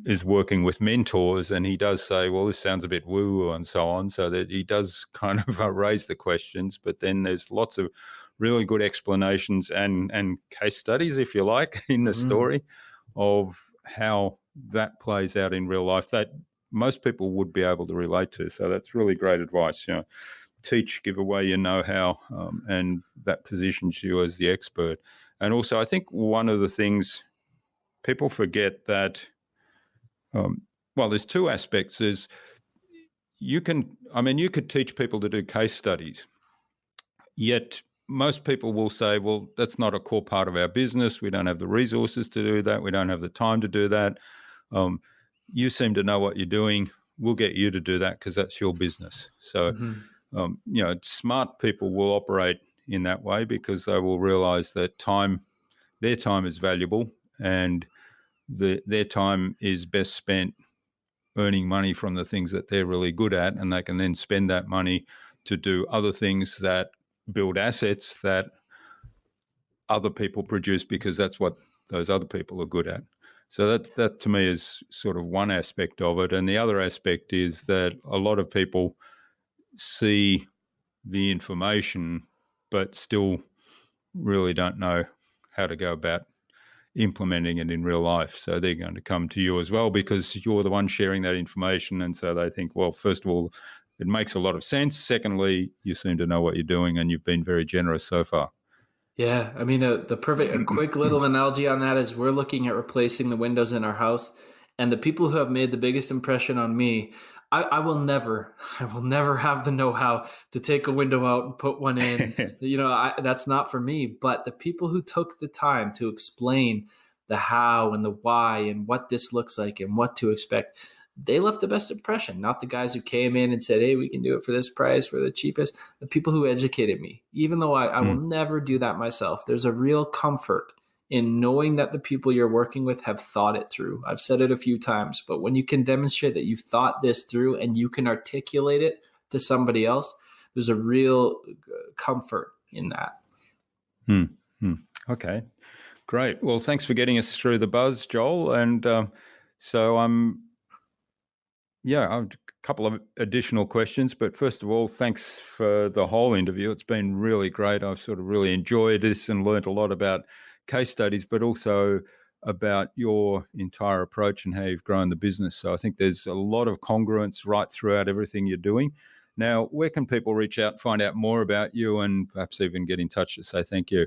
is working with mentors, and he does say, well, this sounds a bit woo-woo and so on, so that he does kind of raise the questions, but then there's lots of really good explanations and case studies, if you like, in the story of how that plays out in real life that most people would be able to relate to. So that's really great advice. Teach, give away your know-how, and that positions you as the expert. And also, I think one of the things people forget that, there's two aspects. Is you could teach people to do case studies, yet most people will say, well, that's not a core part of our business. We don't have the resources to do that. We don't have the time to do that. You seem to know what you're doing. We'll get you to do that because that's your business. So, smart people will operate in that way because they will realize that their time is valuable, and their time is best spent earning money from the things that they're really good at, and they can then spend that money to do other things that build assets that other people produce, because that's what those other people are good at. So that to me is sort of one aspect of it. And the other aspect is that a lot of people see the information but still really don't know how to go about implementing it in real life. So they're going to come to you as well because you're the one sharing that information. And so they think, well, first of all, it makes a lot of sense. Secondly, you seem to know what you're doing and you've been very generous so far. Yeah, I mean, a quick little analogy on that is we're looking at replacing the windows in our house, and the people who have made the biggest impression on me, I will never have the know-how to take a window out and put one in. That's not for me. But the people who took the time to explain the how and the why and what this looks like and what to expect, they left the best impression. Not the guys who came in and said, hey, we can do it for this price, we're the cheapest. The people who educated me, even though I will never do that myself. There's a real comfort in knowing that the people you're working with have thought it through. I've said it a few times, but when you can demonstrate that you've thought this through and you can articulate it to somebody else, there's a real comfort in that. Okay, great. Well, thanks for getting us through the buzz, Joel. And so a couple of additional questions, but first of all, thanks for the whole interview. It's been really great. I've sort of really enjoyed this and learned a lot about case studies, but also about your entire approach and how you've grown the business. So I think there's a lot of congruence right throughout everything you're doing. Now, where can people reach out, find out more about you, and perhaps even get in touch to say thank you?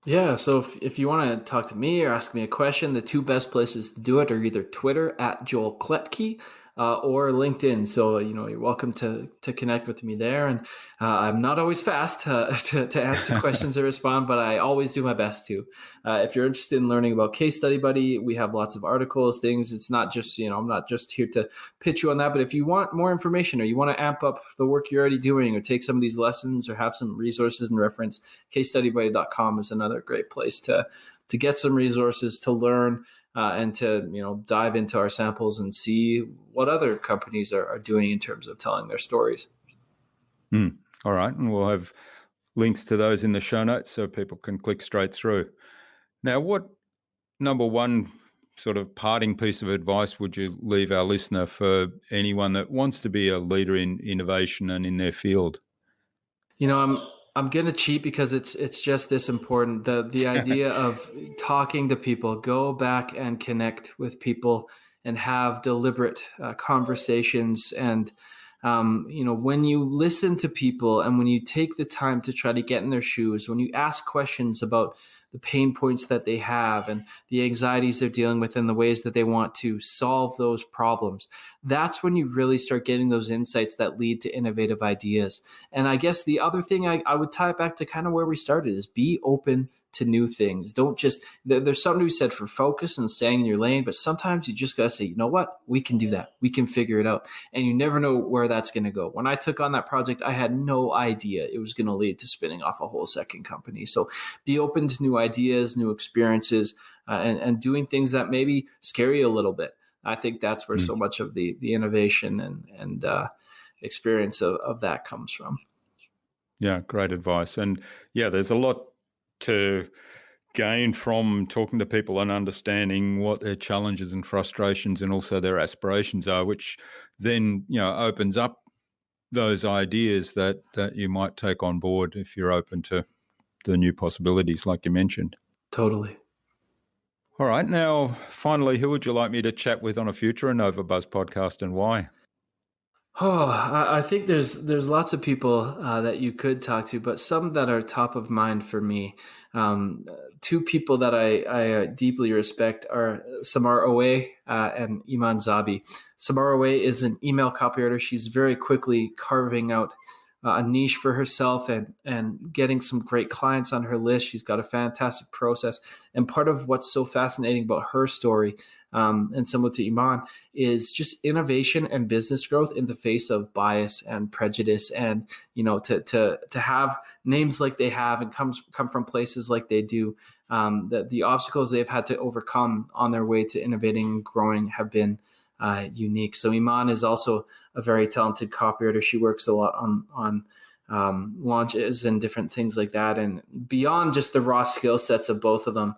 Yeah, so if you want to talk to me or ask me a question, the two best places to do it are either Twitter at Joel Klettke or LinkedIn. So, you're welcome to connect with me there. And I'm not always fast to answer questions or respond, but I always do my best to. If you're interested in learning about Case Study Buddy, we have lots of articles, things. It's not just, I'm not just here to pitch you on that, but if you want more information or you want to amp up the work you're already doing or take some of these lessons or have some resources and reference, CaseStudyBuddy.com is another great place to get some resources to learn. and to dive into our samples and see what other companies are doing in terms of telling their stories. All right, and we'll have links to those in the show notes so people can click straight through. Now, what number one sort of parting piece of advice would you leave our listener for anyone that wants to be a leader in innovation and in their field? I'm gonna cheat because it's just this important. The idea of talking to people, go back and connect with people and have deliberate conversations. And when you listen to people and when you take the time to try to get in their shoes, when you ask questions about the pain points that they have and the anxieties they're dealing with and the ways that they want to solve those problems, that's when you really start getting those insights that lead to innovative ideas. And I guess the other thing I would tie it back to kind of where we started is be open to new things. Don't just, there's something to be said for focus and staying in your lane, but sometimes you just got to say, you know what, we can do that. We can figure it out. And you never know where that's going to go. When I took on that project, I had no idea it was going to lead to spinning off a whole second company. So be open to new ideas, new experiences, and doing things that maybe scare you a little bit. I think that's where so much of the innovation and experience of that comes from. Yeah, great advice. And yeah, there's a lot to gain from talking to people and understanding what their challenges and frustrations and also their aspirations are, which then, opens up those ideas that you might take on board if you're open to the new possibilities, like you mentioned. Totally. All right. Now, finally, who would you like me to chat with on a future InnovaBuzz podcast and why? Oh, I think there's lots of people that you could talk to, but some that are top of mind for me. Two people that I deeply respect are Samar Owe and Iman Zabi. Samar Owe is an email copywriter. She's very quickly carving out a niche for herself and getting some great clients on her list. She's got a fantastic process. And part of what's so fascinating about her story, and similar to Iman, is just innovation and business growth in the face of bias and prejudice. And, to have names like they have and come from places like they do, the obstacles they've had to overcome on their way to innovating and growing have been unique. So Iman is also a very talented copywriter. She works a lot on launches and different things like that. And beyond just the raw skill sets of both of them,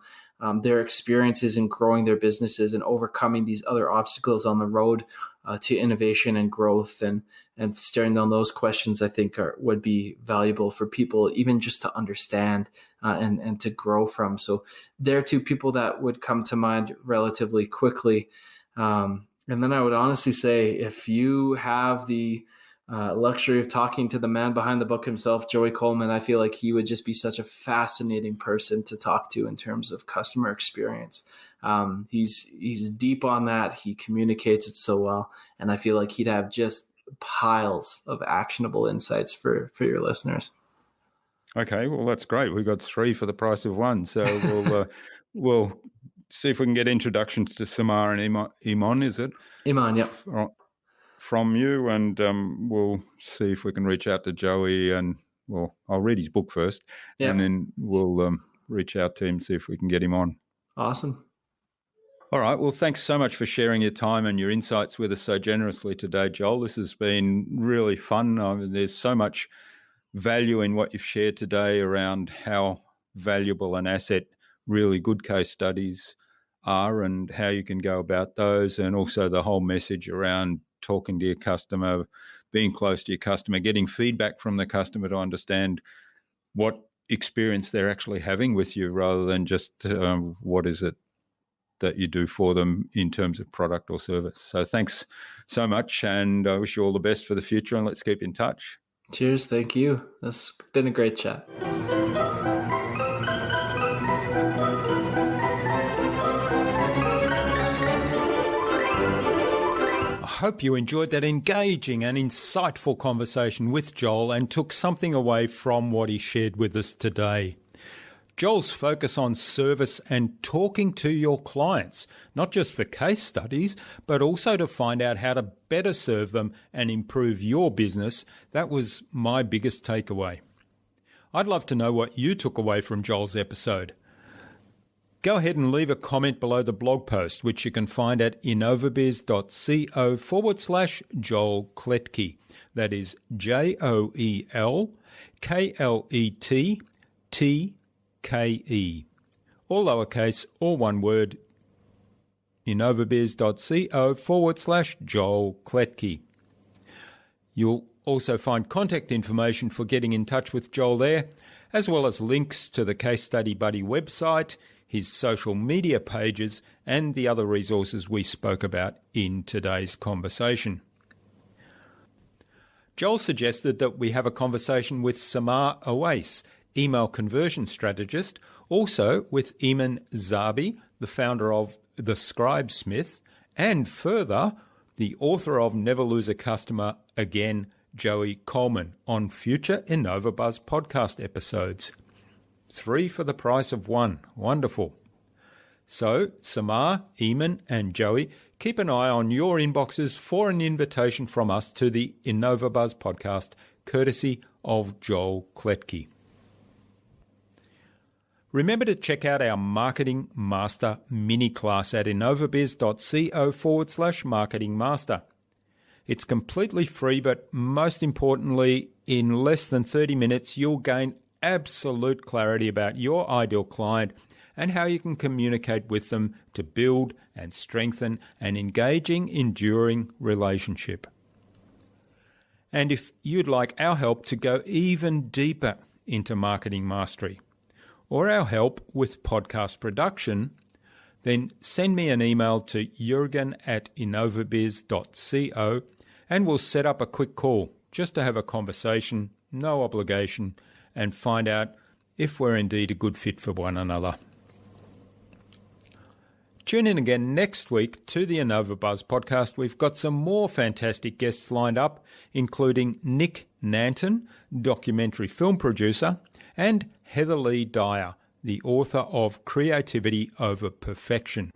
their experiences in growing their businesses and overcoming these other obstacles on the road to innovation and growth and staring down those questions, I think would be valuable for people, even just to understand and to grow from. So they're two people that would come to mind relatively quickly. And then I would honestly say, if you have the luxury of talking to the man behind the book himself, Joey Coleman, I feel like he would just be such a fascinating person to talk to in terms of customer experience. He's deep on that. He communicates it so well. And I feel like he'd have just piles of actionable insights for your listeners. Okay, well, that's great. We got 3 for the price of 1. So we'll see if we can get introductions to Samar and Iman, is it? Iman, yeah. From you, and we'll see if we can reach out to Joey, and I'll read his book first, and then we'll reach out to him, see if we can get him on. Awesome. All right. Well, thanks so much for sharing your time and your insights with us so generously today, Joel. This has been really fun. There's so much value in what you've shared today around how valuable an asset really good case studies are and how you can go about those, and also the whole message around talking to your customer, being close to your customer, getting feedback from the customer to understand what experience they're actually having with you rather than just what is it that you do for them in terms of product or service. So thanks so much, and I wish you all the best for the future, and let's keep in touch. Cheers. Thank you. That's been a great chat. I hope you enjoyed that engaging and insightful conversation with Joel and took something away from what he shared with us today. Joel's focus on service and talking to your clients, not just for case studies, but also to find out how to better serve them and improve your business, that was my biggest takeaway. I'd love to know what you took away from Joel's episode. go ahead and leave a comment below the blog post, which you can find at innovabiz.co/Joel Klettke. That is JoelKlettke. All lowercase, all one word, innovabiz.co/Joel Klettke. You'll also find contact information for getting in touch with Joel there, as well as links to the Case Study Buddy website, his social media pages, and the other resources we spoke about in today's conversation. Joel suggested that we have a conversation with Samar Awais, email conversion strategist, also with Eamon Zabi, the founder of The Scribesmith, and further, the author of Never Lose a Customer Again, Joey Coleman, on future InnovaBuzz podcast episodes. 3 for the price of 1. Wonderful. So, Samar, Eamon, and Joey, keep an eye on your inboxes for an invitation from us to the InnovaBuzz podcast, courtesy of Joel Klettke. Remember to check out our Marketing Master mini class at innovabiz.co/Marketing Master. It's completely free, but most importantly, in less than 30 minutes, you'll gain absolute clarity about your ideal client and how you can communicate with them to build and strengthen an engaging, enduring relationship. And if you'd like our help to go even deeper into marketing mastery, or our help with podcast production, then send me an email to jurgen@innovabiz.co and we'll set up a quick call just to have a conversation, no obligation, and find out if we're indeed a good fit for one another. Tune in again next week to the InnovaBuzz podcast. We've got some more fantastic guests lined up, including Nick Nanton, documentary film producer, and Heather Lee Dyer, the author of Creativity Over Perfection.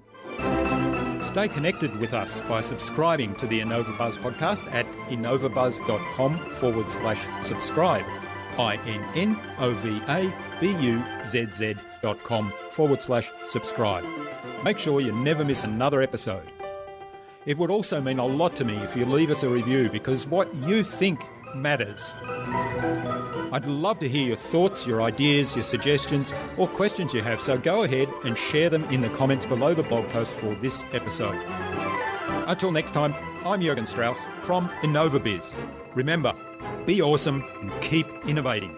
Stay connected with us by subscribing to the InnovaBuzz podcast at innovabuzz.com/subscribe. innovabuzz.com/subscribe. Make sure you never miss another episode. It would also mean a lot to me if you leave us a review, because what you think matters. I'd love to hear your thoughts, your ideas, your suggestions, or questions you have, so go ahead and share them in the comments below the blog post for this episode. Until next time, I'm Jurgen Strauss from InnovaBizz. Remember, be awesome and keep innovating.